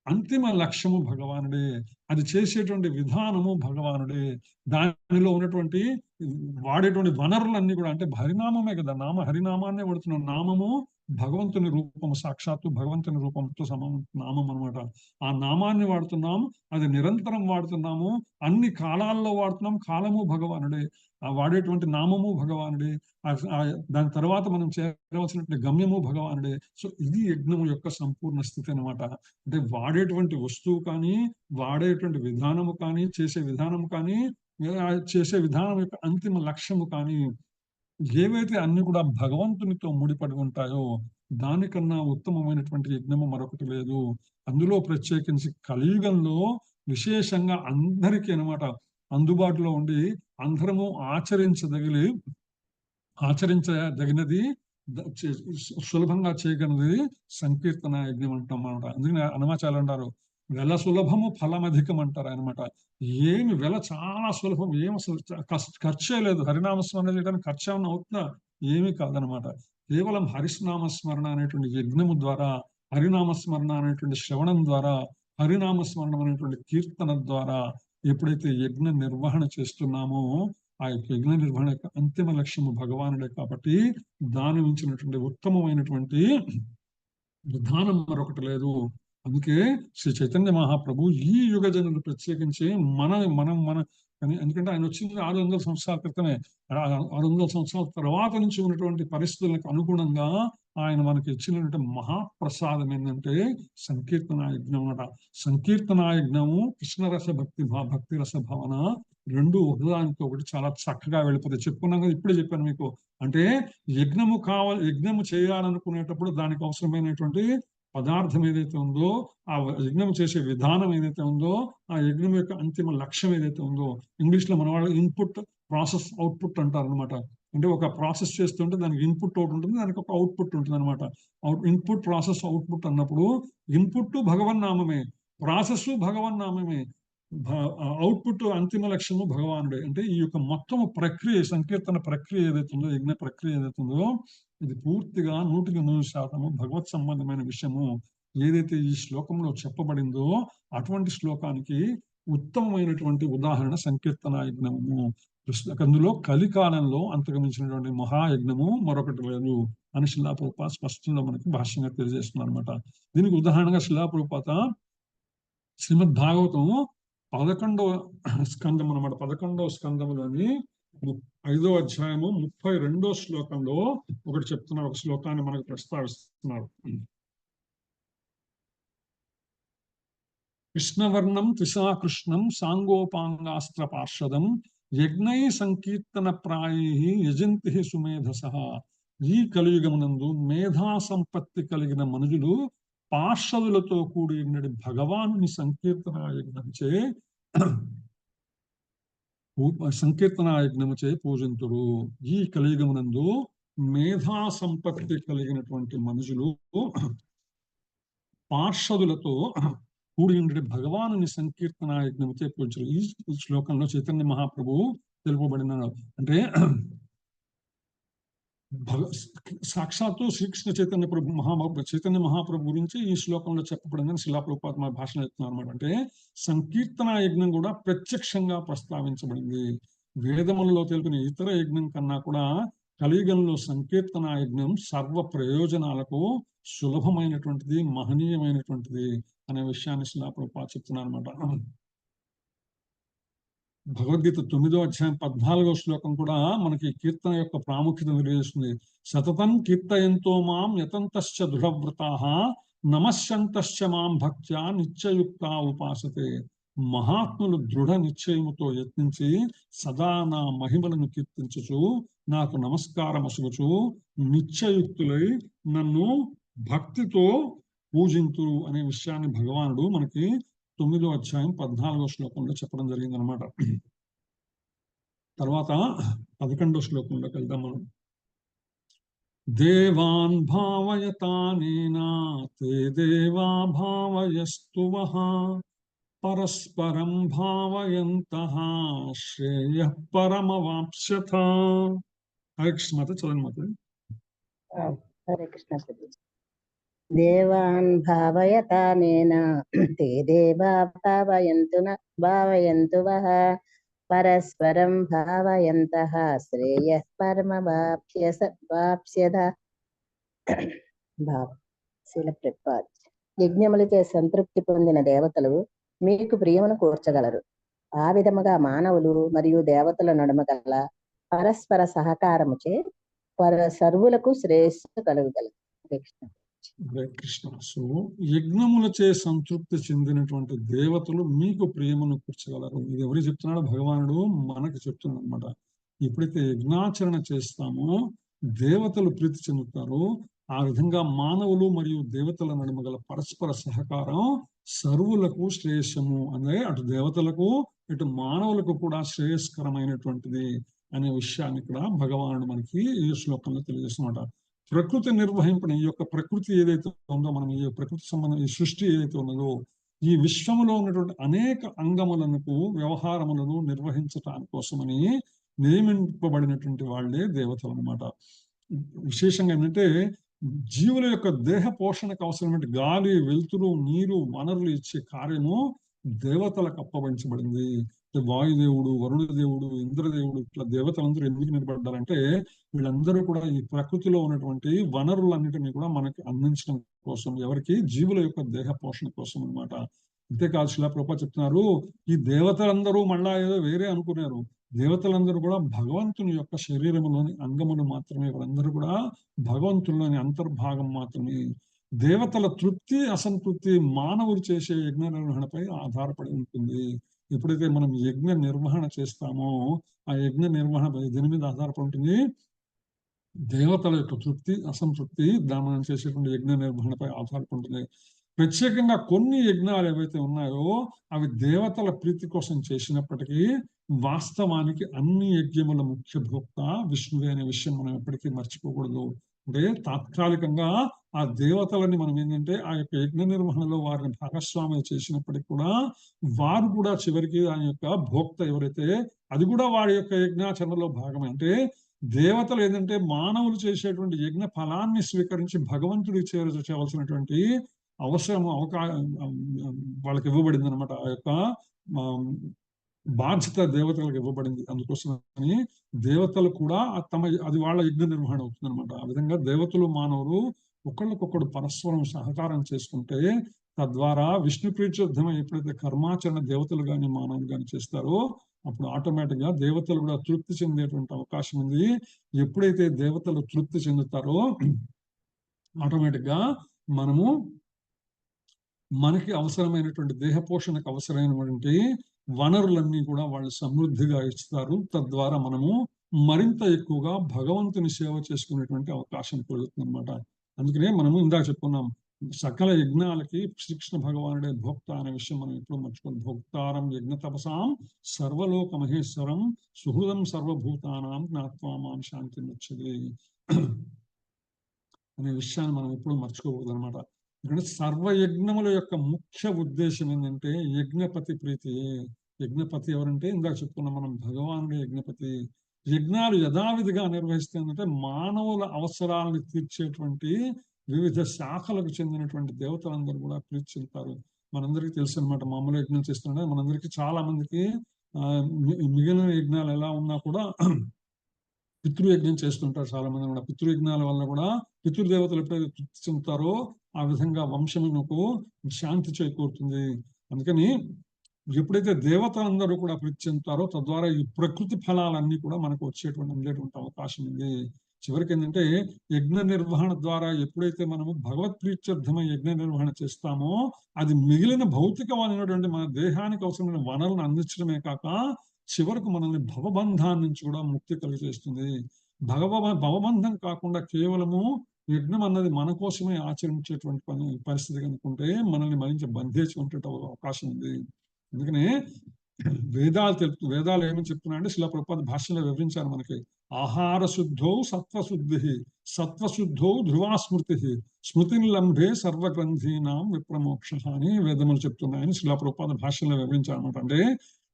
Speaker 1: అంతిమ లక్ష్యము భగవానుడే, అది చేసేటువంటి విధానము భగవానుడే, దానిలో ఉన్నటువంటి వాడేటువంటి వనరులన్నీ కూడా అంటే హరినామమే కదా. హరినామాన్నే వాడుతున్నాం. నామము భగవంతుని రూపము, సాక్షాత్తు భగవంతుని రూపంతో నామం అనమాట. ఆ నామాన్ని వాడుతున్నాం, అది నిరంతరం వాడుతున్నాము, అన్ని కాలాల్లో వాడుతున్నాం. కాలము భగవానుడే, ఆ వాడేటువంటి నామము భగవానుడే, దాని తర్వాత మనం చేరవలసినటువంటి గమ్యము భగవానుడే. సో ఇది యజ్ఞము యొక్క సంపూర్ణ స్థితి అనమాట. అంటే వాడేటువంటి వస్తువు కానీ, వాడేటువంటి విధానము కానీ, చేసే విధానము కానీ, చేసే విధానం యొక్క అంతిమ లక్ష్యము కానీ ఏవైతే అన్ని కూడా భగవంతునితో ముడిపడి ఉంటాయో, దానికన్నా ఉత్తమమైనటువంటి యజ్ఞము మరొకటి లేదు. అందులో ప్రత్యేకించి కలియుగంలో విశేషంగా అందరికీ అనమాట అందుబాటులో ఉండి అందరము ఆచరించదగినది, సులభంగా చేయగలిగినది సంకీర్తన యజ్ఞం అంటాం అనమాట. అందుకని హనుమాచార్యులు అంటారు, వెల సులభము ఫలమధికం అంటారు అనమాట. ఏమి వెల చాలా సులభం, ఏమి అసలు ఖర్చే లేదు. హరినామస్మరణ చేయడానికి ఖర్చు ఏమన్నా అవుతుందా? ఏమీ కాదనమాట. కేవలం హరినామస్మరణ అనేటువంటి యజ్ఞము ద్వారా, హరినామస్మరణ అనేటువంటి శ్రవణం ద్వారా, హరినామస్మరణం అనేటువంటి కీర్తన ద్వారా ఎప్పుడైతే యజ్ఞ నిర్వహణ చేస్తున్నామో, ఆ యజ్ఞ నిర్వహణ యొక్క అంతిమ లక్ష్యము భగవానుడే. కాబట్టి దాని మించినటువంటి ఉత్తమమైనటువంటి విధానం మరొకటి లేదు. అందుకే శ్రీ చైతన్య మహాప్రభు ఈ యుగ జనులు ప్రత్యేకించి మన కానీ ఎందుకంటే ఆయన వచ్చింది 600 సంవత్సరాల క్రితమే. 600 సంవత్సరాల తర్వాత నుంచి ఉన్నటువంటి పరిస్థితులకు అనుగుణంగా ఆయన మనకి ఇచ్చినటువంటి మహాప్రసాదం ఏంటంటే సంకీర్తన యజ్ఞం అన్నమాట. సంకీర్తన యజ్ఞము కృష్ణరస భక్తి రస భావన రెండు ఒకదానికి ఒకటి చాలా చక్కగా వెళ్ళిపోతాయి. చెప్పుకున్నాం కదా, ఇప్పుడే చెప్పాను మీకు. అంటే యజ్ఞము చేయాలనుకునేటప్పుడు దానికి అవసరమైనటువంటి పదార్థం ఏదైతే ఉందో, ఆ యజ్ఞం చేసే విధానం ఏదైతే ఉందో, ఆ యజ్ఞం యొక్క అంతిమ లక్ష్యం ఏదైతే ఉందో, ఇంగ్లీష్ లో మన వాళ్ళు ఇన్పుట్ ప్రాసెస్ అవుట్పుట్ అంటారు అనమాట. అంటే ఒక ప్రాసెస్ చేస్తుంటే దానికి ఇన్పుట్ ఒకటి ఉంటుంది, దానికి ఒక అవుట్పుట్ ఉంటుంది అనమాట. ఇన్పుట్ ప్రాసెస్ అవుట్పుట్ అన్నప్పుడు ఇన్పుట్ భగవన్నామమే, ప్రాసెస్ భగవన్నామమే, అవుట్పుట్ అంతిమ లక్ష్యము భగవానుడే. అంటే ఈ యొక్క మొత్తం ప్రక్రియ, సంకీర్తన ప్రక్రియ ఏదైతే ఉందో, యజ్ఞ ప్రక్రియ ఏదైతే ఉందో, ఇది పూర్తిగా 100% భగవత్ సంబంధమైన విషయము. ఏదైతే ఈ శ్లోకంలో చెప్పబడిందో అటువంటి శ్లోకానికి ఉత్తమమైనటువంటి ఉదాహరణ సంకీర్తన యజ్ఞము. అందులో కలికాలంలో అంతగమించినటువంటి మహాయజ్ఞము మరొకటి లేదు అని శిలా ప్రభుపాద స్పష్టంగా మనకి భాష్యంగా తెలియజేస్తున్నారు అనమాట. దీనికి ఉదాహరణగా శిలా ప్రభుపాద శ్రీమద్ భాగవతము 11వ స్కందం అనమాట. 11వ స్కందములోని 5వ అధ్యాయము 32వ శ్లోకంలో ఒకటి చెప్తున్నారు. ఒక శ్లోకాన్ని మనకు ప్రస్తావిస్తున్నారు. కృష్ణవర్ణం త్రిశాకృష్ణం సాంగోపాంగాస్త్ర పార్షదం యజ్ఞై సంకీర్తన ప్రాయై యజంతి సుమేధసః. ఈ కలియుగమునందు మేధా సంపత్తి కలిగిన మనుజులు పార్షదులతో కూడినటి భగవాను సంకీర్తన యజ్ఞముచే పూజింతురు. ఈ కలియుగమునందు మేధా సంపత్తి కలిగినటువంటి మనుషులు పార్షదులతో కూడి భగవాను సంకీర్తన యజ్ఞముచే పూజించరు. ఈ శ్లోకంలో చైతన్య మహాప్రభు తెలుపబడిన అంటే సాక్షాత్తు శ్రీకృష్ణ చైతన్య మహాప్రభు గురించి ఈ శ్లోకంలో చెప్పబడిందని శిలా ప్రభుపాద మా భాషలో చెప్తున్నారు అనమాట. అంటే సంకీర్తన యజ్ఞం కూడా ప్రత్యక్షంగా ప్రస్తావించబడింది. వేదములలో తెలిపిన ఇతర యజ్ఞం కన్నా కూడా కలియుగంలో సంకీర్తన యజ్ఞం సర్వ ప్రయోజనాలకు సులభమైనటువంటిది, మహనీయమైనటువంటిది అనే విషయాన్ని శిలా ప్రభుపాద చెప్తున్నారు అనమాట. భగవద్గీత 9వ అధ్యాయం 14వ శ్లోకం కూడా మనకి కీర్తన యొక్క ప్రాముఖ్యత తెలియజేస్తుంది. సతతం కీర్తయంతో మాం యతంతశ్చ దృఢవ్రతాః నమస్యంతశ్చ మాం భక్త్యా నిత్యయుక్తా ఉపాసతే. మహాత్ములు దృఢ నిశ్చయముతో యత్నించి సదా నా మహిమలను కీర్తించుచు నాకు నమస్కారం అసుగుచు నిత్యయుక్తులై నన్ను భక్తితో పూజింతురు అనే విషయాన్ని భగవానుడు మనకి 9వ అధ్యాయం 14వ శ్లోకంలో చెప్పడం జరిగింది అనమాట. తర్వాత 11వ శ్లోకంలోకి వెళ్దాం మనం. దేవాన్ భావయతానేన తే దేవా భావయస్తువః పరస్పరం భావయంతః శ్రేయః పరమవాప్స్యథ. హరే కృష్ణ మాత, చదవండి మాత.
Speaker 2: హరే కృష్ణ. దేవాన్ భావయతానేన తే దేవా భావయంతు వః పరస్పరం భావయంతః శ్రేయః పరమవాప్స్యథ. శీల ప్రభుపాద. యజ్ఞములచే సంతృప్తి పొందిన దేవతలు మీకు ప్రియమును కూర్చగలరు. ఆ విధముగా మానవులు మరియు దేవతల నడుమ గల పరస్పర సహకారముచే సర్వులకు శ్రేయస్సు కలుగగలరు.
Speaker 1: హరే కృష్ణ. సో యజ్ఞములచే సంతృప్తి చెందినటువంటి దేవతలు మీకు ప్రియమును కూర్చగలరు. ఇది ఎవరికి చెప్తున్నాడో భగవానుడు మనకు చెప్తున్నాడు అనమాట. ఎప్పుడైతే యజ్ఞాచరణ చేస్తామో దేవతలు ప్రీతి చెందుతారు. ఆ విధంగా మానవులు మరియు దేవతల నడుమ గల పరస్పర సహకారం సర్వులకు శ్రేయస్సము, అంటే అటు దేవతలకు ఇటు మానవులకు కూడా శ్రేయస్కరమైనటువంటిది అనే విషయాన్ని ఇక్కడ భగవానుడు మనకి ఈ శ్లోకంలో తెలియజేస్తున్నమాట. ప్రకృతి నిర్వహింపని ఈ యొక్క ప్రకృతి ఏదైతే ఉందో, మనం ఈ ప్రకృతి సంబంధం ఈ సృష్టి ఏదైతే ఉన్నదో, ఈ విశ్వములో ఉన్నటువంటి అనేక అంగములకు వ్యవహారములను నిర్వహించటానికి కోసమని నియమింపబడినటువంటి వాళ్ళే దేవతలు అన్నమాట. విశేషంగా ఏంటంటే జీవుల యొక్క దేహ పోషణకు అవసరమైన గాలి, వెలుతురు, నీరు, వనరులు ఇచ్చే కార్యము దేవతలకు అప్పగించబడింది. వాయుదేవుడు, వరుణదేవుడు, ఇంద్రదేవుడు, ఇట్లా దేవతలందరూ ఎందుకు నిలబడ్డారంటే వీళ్ళందరూ కూడా ఈ ప్రకృతిలో ఉన్నటువంటి వనరులన్నిటినీ కూడా మనకి అందించడం కోసం, ఎవరికి జీవుల యొక్క దేహ పోషణ కోసం అన్నమాట. అంతేకాదు శిలా ప్రభుపాద చెప్తున్నారు, ఈ దేవతలందరూ మళ్ళా ఏదో వేరే అనుకున్నారు. దేవతలందరూ కూడా భగవంతుని యొక్క శరీరములోని అంగములు మాత్రమే. వాళ్ళందరూ కూడా భగవంతుల్లోని అంతర్భాగం మాత్రమే. దేవతల తృప్తి అసంతృప్తి మానవులు చేసే యజ్ఞ నిర్వహణపై ఆధారపడి ఉంటుంది. ఎప్పుడైతే మనం యజ్ఞ నిర్వహణ చేస్తామో ఆ యజ్ఞ నిర్వహణ దీని మీద ఆధారపడి ఉంటుంది. దేవతల యొక్క తృప్తి అసంతృప్తి మనం చేసేటువంటి యజ్ఞ నిర్వహణపై ఆధారపడి ఉంటుంది. ప్రత్యేకంగా కొన్ని యజ్ఞాలు ఏవైతే ఉన్నాయో అవి దేవతల ప్రీతి కోసం చేసినప్పటికీ వాస్తవానికి అన్ని యజ్ఞముల ముఖ్య భోక్త విష్ణువే అనే విషయం మనం ఎప్పటికీ మర్చిపోకూడదు. అంటే తాత్కాలికంగా ఆ దేవతలని మనం ఏంటంటే ఆ యొక్క యజ్ఞ నిర్వహణలో వారిని భాగస్వామ్యం చేసినప్పటికీ కూడా వారు కూడా చివరికి ఆ యొక్క భోక్త ఎవరైతే అది కూడా వారి యొక్క యజ్ఞాచరణలో భాగమే. అంటే దేవతలు ఏంటంటే మానవులు చేసేటువంటి యజ్ఞ ఫలాన్ని స్వీకరించి భగవంతుడికి చేయవలసినటువంటి అవసరం వాళ్ళకి ఇవ్వబడింది అనమాట. ఆ యొక్క బాధ్యత దేవతలకు ఇవ్వబడింది. అందుకోసమని దేవతలు కూడా అది వాళ్ళ యజ్ఞ నిర్వహణ అవుతుంది అనమాట. ఆ విధంగా దేవతలు మానవులు ఒకళ్ళకొకడు పరస్పరం సహకారం చేసుకుంటే తద్వారా విష్ణు ప్రీత్యర్థమై ఎప్పుడైతే కర్మాచరణ దేవతలు కానీ మానవులు కానీ చేస్తారో అప్పుడు ఆటోమేటిక్ గా దేవతలు కూడా తృప్తి చెందేటువంటి అవకాశం ఉంది. ఎప్పుడైతే దేవతలు తృప్తి చెందుతారో ఆటోమేటిక్ గా మనకి అవసరమైనటువంటి దేహ పోషణకు అవసరమైనటువంటి వనరులన్నీ కూడా వాళ్ళు సమృద్ధిగా ఇస్తారు. తద్వారా మనము మరింత ఎక్కువగా భగవంతుని సేవ చేసుకునేటువంటి అవకాశం కలుగుతుంది అనమాట. అందుకనే మనము ఇందాక చెప్పుకున్నాం, సకల యజ్ఞాలకి శ్రీకృష్ణ భగవానుడే భోక్త అనే విషయం మనం ఎప్పుడు మర్చిపోదు. భోక్తారం యజ్ఞ తపసాం సర్వలోక మహేశ్వరం సుహృదం సర్వభూతానాం జ్ఞాత్వా మాం శాంతి ముచ్చది అనే విషయాన్ని మనం ఎప్పుడు మర్చిపోకూడదు అనమాట. ఎందుకంటే సర్వయజ్ఞముల యొక్క ముఖ్య ఉద్దేశం ఏంటంటే యజ్ఞపతి ప్రీతి. యజ్ఞపతి ఎవరంటే ఇందాక చెప్పుకున్నాం మనం, భగవానుడే యజ్ఞపతి. యజ్ఞాలు యథావిధిగా నిర్వహిస్తుందంటే మానవుల అవసరాలను తీర్చేటువంటి వివిధ శాఖలకు చెందినటువంటి దేవతలందరూ కూడా ప్రీతి చెందుతారు. మనందరికీ తెలుసు అనమాట. మామూలు యజ్ఞం చేస్తుంటే మనందరికీ చాలా మందికి మిగిలిన యజ్ఞాలు ఎలా ఉన్నా కూడా పితృయజ్ఞం చేస్తుంటారు చాలా మంది కూడా. పితృయజ్ఞాల వల్ల కూడా పితృదేవతలు ఎప్పుడైతే తృప్తి చెందుతారో ఆ విధంగా వంశమునకు శాంతి చేకూరుతుంది. అందుకని ఎప్పుడైతే దేవతలందరూ కూడా ప్రీతి చెందుతారో తద్వారా ఈ ప్రకృతి ఫలాలన్నీ కూడా మనకు అందేటువంటి అవకాశం ఉంది. చివరికి ఏంటంటే యజ్ఞ నిర్వహణ ద్వారా ఎప్పుడైతే మనము భగవత్ ప్రీత్యర్థమై యజ్ఞ నిర్వహణ చేస్తామో అది మిగిలిన భౌతికమైనటువంటి మన దేహానికి అవసరమైన వనరులను అందించడమే కాక చివరకు మనల్ని భవబంధాన్ని నుంచి కూడా ముక్తి కలిగజేస్తుంది. భవబంధం కాకుండా కేవలము యజ్ఞం అన్నది మన కోసమే ఆచరించేటువంటి పరిస్థితి కనుకుంటే మనల్ని మరింత బంధించేటువంటి అవకాశం ఉంది. అందుకనే వేదాలు ఏమని చెప్తున్నాయంటే శిలా ప్రభుపాద భాష్యంలో వివరించారు మనకి. ఆహార శుద్ధౌ సత్వశుద్ధి సత్వశుద్ధౌ ధ్రువాస్మృతి స్మృతిని లంభే సర్వగ్రంథీనాం విప్రమోక్ష అని వేదములు చెప్తున్నాయని శిలా ప్రభుపాద భాష్యంలో వివరించారు అనమాట. అంటే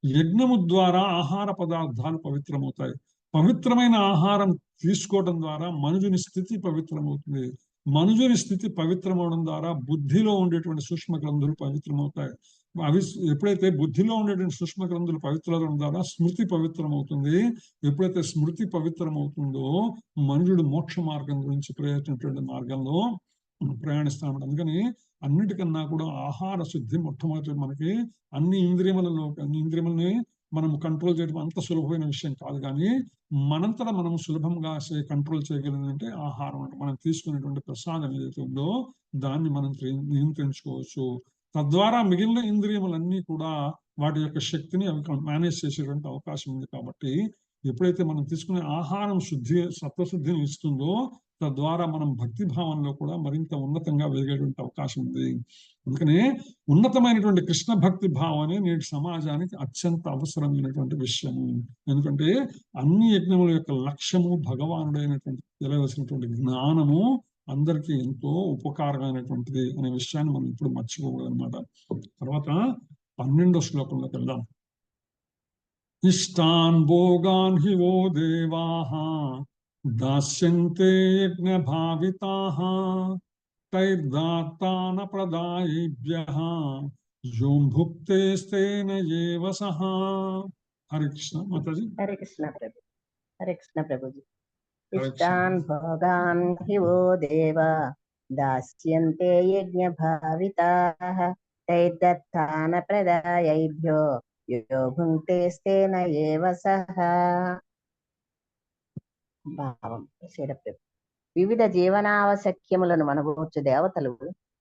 Speaker 1: యజ్ఞము ద్వారా ఆహార పదార్థాలు పవిత్రమవుతాయి. పవిత్రమైన ఆహారం తీసుకోవడం ద్వారా మనుజుని స్థితి పవిత్రమవుతుంది. మనుజుని స్థితి పవిత్రమవడం ద్వారా బుద్ధిలో ఉండేటువంటి సూక్ష్మ గ్రంథులు పవిత్రమవుతాయి. అవి ఎప్పుడైతే బుద్ధిలో ఉండేటువంటి సూక్ష్మ గ్రంథులు పవిత్రమవడం ద్వారా స్మృతి పవిత్రమవుతుంది. ఎప్పుడైతే స్మృతి పవిత్రమవుతుందో మనుజుడు మోక్ష మార్గం గురించి ప్రయత్నించేటువంటి మార్గంలో ప్రయాణిస్తాడు. అందుకని అన్నిటికన్నా కూడా ఆహార శుద్ధి మొట్టమొదటి మనకి అన్ని ఇంద్రియములని మనం కంట్రోల్ చేయడం అంత సులభమైన విషయం కాదు. కానీ మనంతటా మనం సులభంగా కంట్రోల్ చేయగలిగిందంటే ఆహారం అంటే మనం తీసుకునేటువంటి ప్రసాదం ఏదైతే ఉందో దాన్ని మనం నియంత్రించుకోవచ్చు. తద్వారా మిగిలిన ఇంద్రియములన్నీ కూడా వాటి యొక్క శక్తిని అవి మేనేజ్ చేసేటువంటి అవకాశం ఉంది. కాబట్టి ఎప్పుడైతే మనం తీసుకునే ఆహారం సత్వశుద్ధిని ఇస్తుందో తద్వారా మనం భక్తి భావంలో కూడా మరింత ఉన్నతంగా వెలిగేటువంటి అవకాశం ఉంది. అందుకనే ఉన్నతమైనటువంటి కృష్ణ భక్తి భావనే నేటి సమాజానికి అత్యంత అవసరమైనటువంటి విషయము. ఎందుకంటే అన్ని యజ్ఞముల యొక్క లక్ష్యము భగవానుడైనటువంటి తెలియవలసినటువంటి జ్ఞానము అందరికీ ఎంతో ఉపకారమైనటువంటిది అనే విషయాన్ని మనం ఇప్పుడు మర్చిపోకూడదన్నమాట. తర్వాత 12వ శ్లోకంలోకి వెళ్దాం. ఇష్టాన్ భోగాన్ హి వో దేవాః దాస్యంతే యజ్ఞ భావితాః తైర్దాత్తాన ప్రదాయేభ్యః యోం భుక్తేస్తేన ఏవ సః. హరే కృష్ణ మాతాజీ.
Speaker 2: హరే కృష్ణ ప్రభు. హరే కృష్ణ ప్రభుజీ. ఇష్టాన్ భోగాన్ హి వో దేవా దాస్యంతే యజ్ఞ భావితాః తైదత్తాన ప్రదాయైభ్యో యో భుంక్తేస్తేన ఏవ సహ. భావం. వివిధ జీవనావశక్యములను మనగూర్చు దేవతలు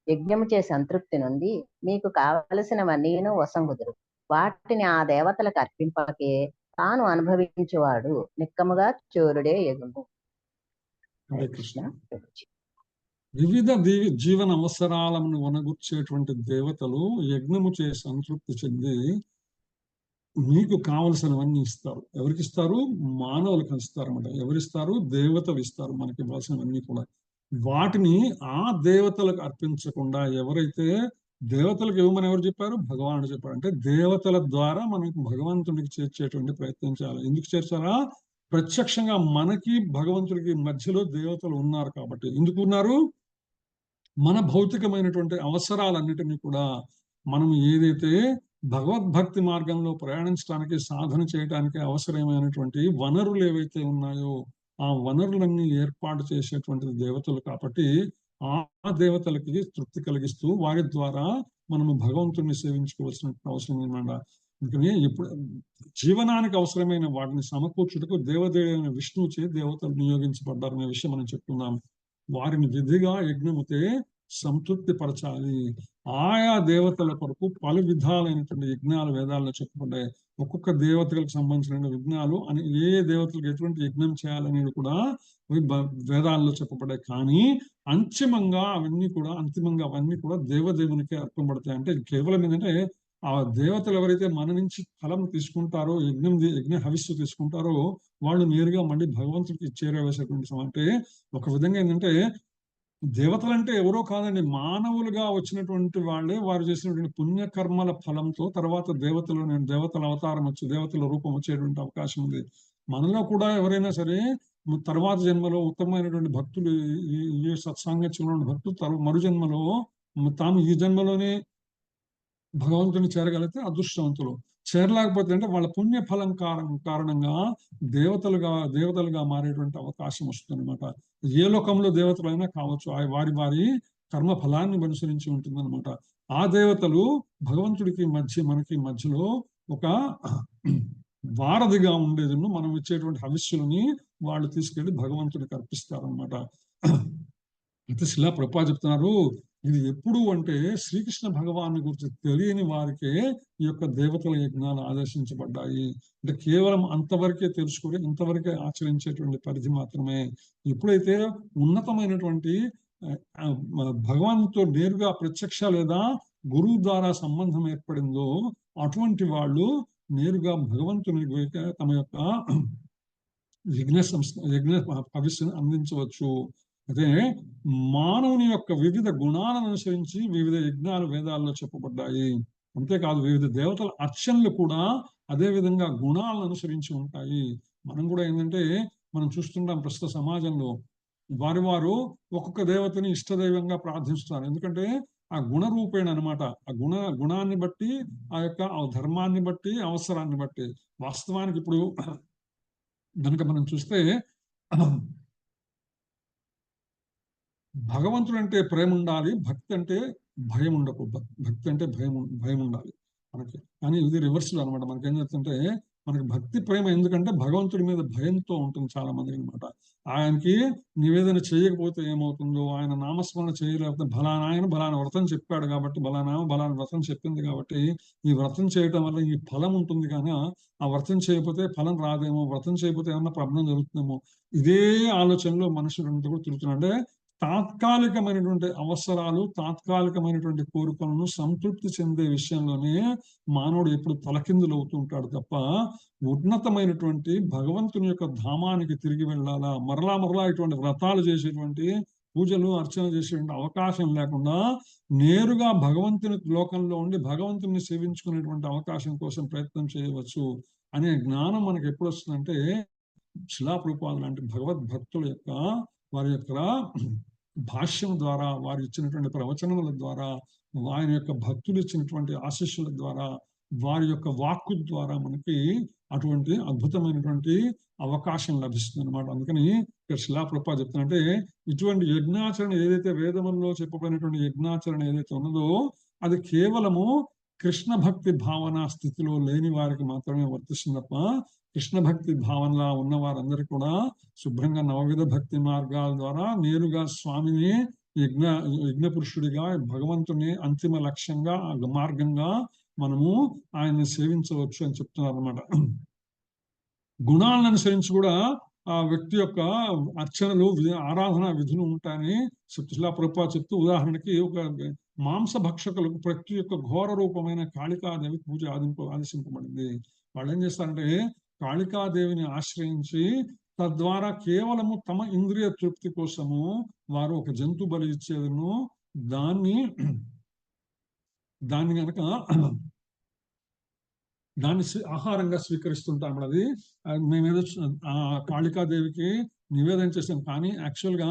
Speaker 2: యజ్ఞము చే సంతృప్తి నుండి మీకు కావలసినవన్నీను వసంగుదురు. వాటిని ఆ దేవతలకు అర్పింపకే తాను అనుభవించువాడు నిక్కముగా చోరుడే యగును.
Speaker 1: హరే కృష్ణ. వివిధ జీవన అవసరాలను వనగుర్చేటువంటి దేవతలు యజ్ఞము చే సంతృప్తి చెంది మీకు కావలసినవన్నీ ఇస్తారు. ఎవరికి ఇస్తారు? మానవులకు ఇస్తారు అన్నమాట. ఎవరిస్తారు? దేవతలు ఇస్తారు మనకి ఇవ్వాల్సినవన్నీ కూడా. వాటిని ఆ దేవతలకు అర్పించకుండా ఎవరైతే దేవతలకు ఇవ్వమని ఎవరు చెప్పారు? భగవానుడు చెప్పారు. అంటే దేవతల ద్వారా మనకు భగవంతుడికి చేర్చేటువంటి ప్రయత్నం చేయాలి. ఎందుకు చేర్చారా? ప్రత్యక్షంగా మనకి భగవంతుడికి మధ్యలో దేవతలు ఉన్నారు కాబట్టి. ఎందుకు ఉన్నారు? మన భౌతికమైనటువంటి అవసరాలన్నిటినీ కూడా మనం ఏదైతే భగవద్భక్తి మార్గంలో ప్రయాణించడానికి, సాధన చేయడానికి అవసరమైనటువంటి వనరులు ఏవైతే ఉన్నాయో ఆ వనరులన్నీ ఏర్పాటు చేసేటువంటి దేవతలు కాబట్టి ఆ దేవతలకి తృప్తి కలిగిస్తూ వారి ద్వారా మనము భగవంతుడిని సేవించుకోవాల్సిన అవసరం ఉందన్నమాట. అందుకని ఇప్పుడు జీవనానికి అవసరమైన వాటిని సమకూర్చుటకు దేవదేవుడైన విష్ణువు చే దేవతలు నియోగించబడ్డారనే విషయం మనం చెప్తున్నాం. వారిని విధిగా యజ్ఞముతే సంతృప్తి పరచాలి. ఆయా దేవతల కొరకు పలు విధాలైనటువంటి యజ్ఞాలు వేదాల్లో చెప్పబడ్డాయి. ఒక్కొక్క దేవతలకు సంబంధించిన యజ్ఞాలు అని ఏ దేవతలకు ఎటువంటి యజ్ఞం చేయాలనేది కూడా వేదాల్లో చెప్పబడ్డాయి. కానీ అంతిమంగా అవన్నీ కూడా దేవదేవునికి అర్పణపడతాయి. అంటే కేవలం ఏంటంటే ఆ దేవతలు ఎవరైతే మన నుంచి ఫలం తీసుకుంటారో, యజ్ఞ హవిస్సు తీసుకుంటారో వాళ్ళు నేరుగా మళ్ళీ భగవంతుడికి చేరవేసేటువంటి అంటే ఒక విధంగా ఏంటంటే దేవతలంటే ఎవరో కాదండి, మానవులుగా వచ్చినటువంటి వాళ్ళే వారు చేసినటువంటి పుణ్యకర్మల ఫలంతో తర్వాత దేవతల అవతారం వచ్చి దేవతల రూపం వచ్చేటువంటి అవకాశం ఉంది. మనలో కూడా ఎవరైనా సరే తర్వాత జన్మలో ఉత్తమమైనటువంటి భక్తులు, ఈ సత్సాంగత్యంలో భక్తులు మరు జన్మలో తాము ఈ జన్మలోనే భగవంతుని చేరగలిగితే అదృష్టవంతులు. చేరలేకపోతే అంటే వాళ్ళ పుణ్య ఫలం కారణంగా దేవతలుగా మారేటువంటి అవకాశం వస్తుంది అనమాట. ఏ లోకంలో దేవతలైనా కావచ్చు, వారి కర్మ ఫలాన్ని అనుసరించి ఉంటుందన్నమాట. ఆ దేవతలు భగవంతుడికి మనకి మధ్యలో ఒక వారధిగా ఉండేది. మనం ఇచ్చేటువంటి హవిస్సులని వాళ్ళు తీసుకెళ్లి భగవంతుడికి అర్పిస్తారనమాట. అయితే శిలా ప్రభుపాద చెప్తున్నారు, ఇది ఎప్పుడు అంటే శ్రీకృష్ణ భగవాను గురించి తెలియని వారికే ఈ యొక్క దేవతల యజ్ఞాలు ఆదేశించబడ్డాయి. అంటే కేవలం అంతవరకే తెలుసుకొని ఇంతవరకే ఆచరించేటువంటి పరిధి మాత్రమే. ఎప్పుడైతే ఉన్నతమైనటువంటి భగవాన్తో నేరుగా ప్రత్యక్ష లేదా గురువు ద్వారా సంబంధం ఏర్పడిందో అటువంటి వాళ్ళు నేరుగా భగవంతుని తమ యొక్క యజ్ఞ హవిస్సును అందించవచ్చు. అదే మానవుని యొక్క వివిధ గుణాలను అనుసరించి వివిధ యజ్ఞాలు వేదాల్లో చెప్పబడ్డాయి. అంతేకాదు వివిధ దేవతల అర్చనలు కూడా అదే విధంగా గుణాలను అనుసరించి ఉంటాయి. మనం కూడా ఏంటంటే మనం చూస్తుంటాం ప్రస్తుత సమాజంలో వారు ఒక్కొక్క దేవతని ఇష్టదైవంగా ప్రార్థిస్తారు. ఎందుకంటే ఆ గుణ రూపేణ అనమాట. ఆ గుణాన్ని బట్టి, ఆ యొక్క ధర్మాన్ని బట్టి, అవసరాన్ని బట్టి. వాస్తవానికి ఇప్పుడు కనుక మనం చూస్తే భగవంతుడు అంటే ప్రేమ ఉండాలి, భక్తి అంటే భయం ఉండకూడదు. భక్తి అంటే భయం ఉండాలి మనకి. కానీ ఇది రివర్స్లో అనమాట. మనకి ఏం చెప్తుంటే మనకి భక్తి ప్రేమ ఎందుకంటే భగవంతుడి మీద భయంతో ఉంటుంది చాలా మందికి అనమాట. ఆయనకి నివేదన చేయకపోతే ఏమవుతుందో, ఆయన నామస్మరణ చేయలేకపోతే బలానా వ్రతం చెప్పాడు కాబట్టి బలానా వ్రతం చెప్పింది కాబట్టి ఈ వ్రతం చేయటం వల్ల ఈ ఫలం ఉంటుంది. కానీ ఆ వ్రతం చేయకపోతే ఫలం రాదేమో, వ్రతం చేయకపోతే ఏమన్నా ప్రాబ్లం జరుగుతుందేమో, ఇదే ఆలోచనలో మనుషులంతా కూడా తిరుగుతున్నారు. అంటే తాత్కాలికమైనటువంటి అవసరాలు, తాత్కాలికమైనటువంటి కోరికలను సంతృప్తి చెందే విషయంలోనే మానవుడు ఎప్పుడు తలకిందులు అవుతుంటాడు తప్ప ఉన్నతమైనటువంటి భగవంతుని యొక్క ధామానికి తిరిగి వెళ్ళాలా, మరలా ఇటువంటి వ్రతాలు చేసేటువంటి పూజలు అర్చన చేసేటువంటి అవకాశం లేకుండా నేరుగా భగవంతుని లోకంలో ఉండి భగవంతుని సేవించుకునేటువంటి అవకాశం కోసం ప్రయత్నం చేయవచ్చు అనే జ్ఞానం మనకు ఎప్పుడు వస్తుందంటే శిలా ప్రభుపాదులు లాంటి భగవద్భక్తుల యొక్క వారి యొక్క భాష్యం ద్వారా, వారు ఇచ్చినటువంటి ప్రవచనముల ద్వారా, ఆయన యొక్క భక్తులు ఇచ్చినటువంటి ఆశీస్సుల ద్వారా, వారి యొక్క వాక్కు ద్వారా మనకి అటువంటి అద్భుతమైనటువంటి అవకాశం లభిస్తుంది అనమాట. అందుకని ఇక్కడ శిలా ప్రభుపాద చెప్తున్నట్టే ఇటువంటి యజ్ఞాచరణ ఏదైతే వేదముల్లో చెప్పబడినటువంటి యజ్ఞాచరణ ఏదైతే ఉన్నదో అది కేవలము కృష్ణ భక్తి భావన స్థితిలో లేని వారికి మాత్రమే వర్తిస్తుంది తప్ప కృష్ణ భక్తి భావనలా ఉన్న వారందరూ కూడా శుభ్రంగా నవవిధ భక్తి మార్గాల ద్వారా నేరుగా స్వామిని యజ్ఞ పురుషుడిగా భగవంతుని అంతిమ లక్ష్యంగా మార్గంగా మనము ఆయన్ని సేవించవచ్చు అని చెప్తున్నారు అనమాట. గుణాలను అనుసరించి కూడా ఆ వ్యక్తి యొక్క అర్చనలు ఆరాధన విధులు ఉంటాయని శిలా ప్రభుపాద చెప్తూ, ఉదాహరణకి ఒక మాంస భక్షకులకు ప్రతి యొక్క ఘోర రూపమైన కాళికాదేవి పూజ ఆదేశింపబడింది. వాళ్ళు ఏం చేస్తారంటే కాళికాదేవిని ఆశ్రయించి తద్వారా కేవలము తమ ఇంద్రియ తృప్తి కోసము వారు ఒక జంతు బలి ఇచ్చేదను దాన్ని కనుక దాన్ని ఆహారంగా స్వీకరిస్తుంటాం. అది మేమేదో కాళికాదేవికి నివేదన చేసాం, కానీ యాక్చువల్ గా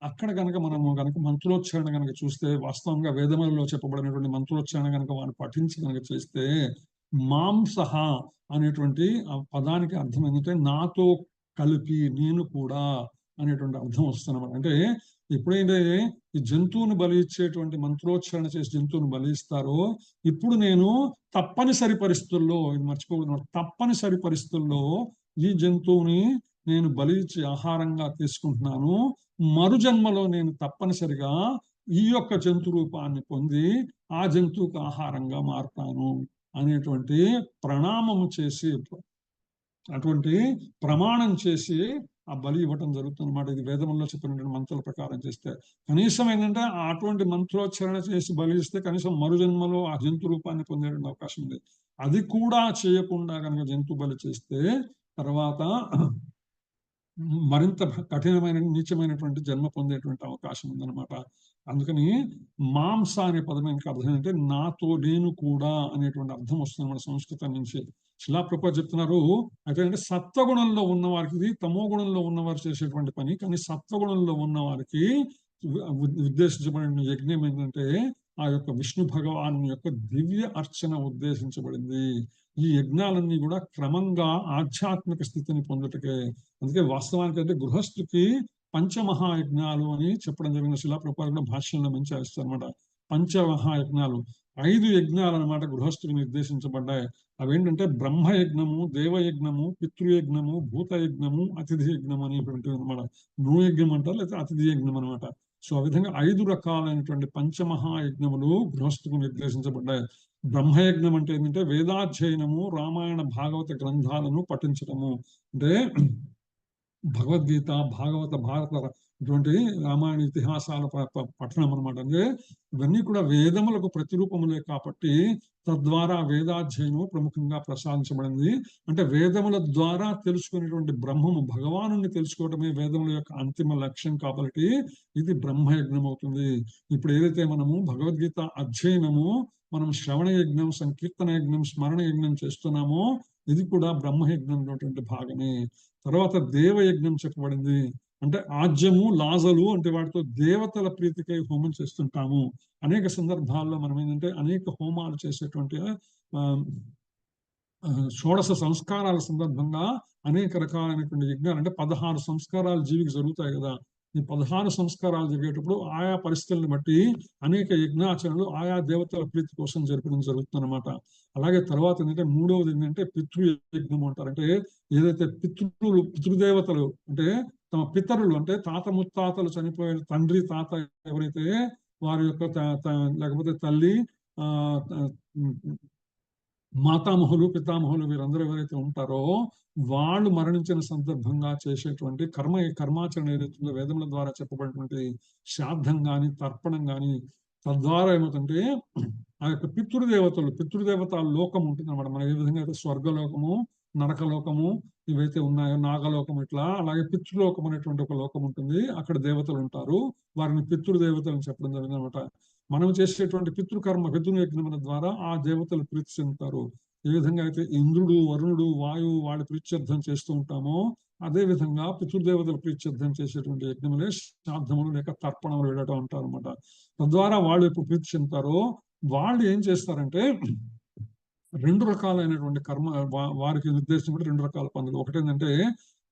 Speaker 1: అక్కడ కనుక మనము కనుక మంత్రోచ్చారణ కనుక చూస్తే, వాస్తవంగా వేదములలో చెప్పబడినటువంటి మంత్రోచ్చారణ కనుక వారు పఠించి కనుక చేస్తే, మాంసహ అనేటువంటి ఆ పదానికి అర్థం ఏంటంటే నాతో కలిపి, నేను కూడా అనేటువంటి అర్థం వస్తున్నమాట. అంటే ఎప్పుడైతే ఈ జంతువుని బలి ఇచ్చేటువంటి మంత్రోచ్చారణ చేసి జంతువుని బలి ఇస్తారో, ఇప్పుడు నేను తప్పనిసరి పరిస్థితుల్లో, ఇది మర్చిపోకూడదు, తప్పనిసరి పరిస్థితుల్లో ఈ జంతువుని నేను బలి ఇచ్చి ఆహారంగా తీసుకుంటున్నాను. మరు జన్మలో నేను తప్పనిసరిగా ఈ యొక్క జంతు రూపాన్ని పొంది ఆ జంతువుకి ఆహారంగా మారుతాను అనేటువంటి ప్రణామము చేసి, అటువంటి ప్రమాణం చేసి ఆ బలి ఇవ్వటం జరుగుతుంది అన్నమాట. ఇది వేదంలో చెప్పినటువంటి మంత్రాల ప్రకారం చేస్తే కనీసం ఏంటంటే అటువంటి మంత్రోచ్చారణ చేసి బలి ఇస్తే కనీసం మరు జన్మలో ఆ జంతు రూపాన్ని పొందేటువంటి అవకాశం ఉంది. అది కూడా చేయకుండా కనుక జంతు బలి చేస్తే తర్వాత మరింత కఠినమైన నీచమైనటువంటి జన్మ పొందేటువంటి అవకాశం ఉందన్నమాట. అందుకని మాంస అనే పదం ఇంకా అర్థం ఏంటంటే నాతో నేను కూడా అనేటువంటి అర్థం వస్తుంది మన సంస్కృతం నుంచి. శిలా ప్రభుపాద చెప్తున్నారు, అయితే అంటే సత్వగుణంలో ఉన్న వారికి ఇది తమో గుణంలో ఉన్నవారు చేసేటువంటి పని, కానీ సత్వగుణంలో ఉన్న వారికి ఉద్దేశించబడిన యజ్ఞం ఏంటంటే ఆ యొక్క విష్ణు భగవాన్ యొక్క దివ్య అర్చన ఉద్దేశించబడింది. ఈ యజ్ఞాలన్నీ కూడా క్రమంగా ఆధ్యాత్మిక స్థితిని పొందుటకే. అందుకే వాస్తవానికి అంటే గృహస్థుకి పంచమహాయజ్ఞాలు అని చెప్పడం జరిగిన శిలా ప్రభుపాద భాష్యంలో మంచి ఇస్తారు అనమాట. పంచమహాయజ్ఞాలు 5 యజ్ఞాలు అనమాట గృహస్థుకి నిర్దేశించబడ్డాయి. అవేంటంటే బ్రహ్మయజ్ఞము, దేవయజ్ఞము, పితృయజ్ఞము, భూతయజ్ఞము, అతిథి యజ్ఞం అనేటువంటివి అనమాట. నృయజ్ఞం అంటారు, లేకపోతే అతిథి యజ్ఞం అనమాట. సో ఆ విధంగా 5 రకాలైనటువంటి పంచమహాయజ్ఞములు గృహస్థుకు నిర్దేశించబడ్డాయి. బ్రహ్మయజ్ఞం అంటే ఏంటంటే వేదాధ్యయనము, రామాయణ భాగవత గ్రంథాలను పఠించడము. అంటే భగవద్గీత, భాగవత, భారత ఇటువంటి రామాయణ ఇతిహాసాల పఠనం అనమాట. అంటే ఇవన్నీ కూడా వేదములకు ప్రతిరూపములే కాబట్టి తద్వారా వేదాధ్యయనం ప్రముఖంగా ప్రసాదించబడింది. అంటే వేదముల ద్వారా తెలుసుకునేటువంటి బ్రహ్మము, భగవాను తెలుసుకోవటమే వేదముల యొక్క అంతిమ లక్ష్యం కాబట్టి ఇది బ్రహ్మయజ్ఞం అవుతుంది. ఇప్పుడు ఏదైతే మనము భగవద్గీత అధ్యయనము, మనం శ్రవణ యజ్ఞం, సంకీర్తన యజ్ఞం, స్మరణ యజ్ఞం చేస్తున్నామో ఇది కూడా బ్రహ్మయజ్ఞంలో భాగమే. తర్వాత దేవయజ్ఞం చెప్పబడింది. అంటే ఆజ్యము, లాజలు అంటే వాటితో దేవతల ప్రీతికై హోమం చేస్తుంటాము. అనేక సందర్భాల్లో మనం ఏంటంటే అనేక హోమాలు చేసేటువంటి షోడశ సంస్కారాల సందర్భంగా అనేక రకాలైనటువంటి యజ్ఞాలు, అంటే 16 సంస్కారాలు జీవికి జరుగుతాయి కదా. ఈ 16 సంస్కారాలు జరిగేటప్పుడు ఆయా పరిస్థితులను బట్టి అనేక యజ్ఞాచరణలు ఆయా దేవతల ప్రీతి కోసం జరపడం జరుగుతుంది అనమాట. అలాగే తర్వాత ఏంటంటే మూడవది ఏంటంటే పితృయజ్ఞం అంటారు. అంటే ఏదైతే పితృదేవతలు అంటే తమ పితరులు, అంటే తాత ముత్తాతలు చనిపోయిన తండ్రి తాత ఎవరైతే వారి యొక్క లేకపోతే తల్లి, మాతామహులు, పితామహులు వీరందరూ ఎవరైతే ఉంటారో వాళ్ళు మరణించిన సందర్భంగా చేసేటువంటి కర్మాచరణ ఏదైతుందో వేదముల ద్వారా చెప్పబడినటువంటి శ్రాద్ధం గాని, తర్పణం గాని, తద్వారా ఏమవుతుంటే ఆ యొక్క పితృదేవతల లోకం ఉంటుంది అన్నమాట. మన ఏ విధంగా అయితే స్వర్గలోకము, నరకలోకము ఇవైతే ఉన్నాయో, నాగలోకం ఇట్లా, అలాగే పితృలోకం అనేటువంటి ఒక లోకం ఉంటుంది. అక్కడ దేవతలు ఉంటారు, వారిని పితృదేవతలను చెప్పడం జరిగింది అనమాట. మనం చేసేటువంటి పితృయజ్ఞముల ద్వారా ఆ దేవతలు ప్రీతి చెందుతారు. ఏ విధంగా అయితే ఇంద్రుడు, వరుణుడు, వాయువు వాళ్ళ ప్రీత్యర్థం చేస్తూ ఉంటామో అదే విధంగా పితృదేవతలు ప్రీత్యర్థం చేసేటువంటి యజ్ఞములే శ్రాద్ధములు లేక తర్పణములు వేయడం అంటారు అనమాట. తద్వారా వాళ్ళు ఎప్పుడు ప్రీతి చెందుతారో వాళ్ళు ఏం చేస్తారంటే 2 రకాలైనటువంటి కర్మ వారికి నిర్దేశించిన 2 రకాల పనులు. ఒకటి ఏంటంటే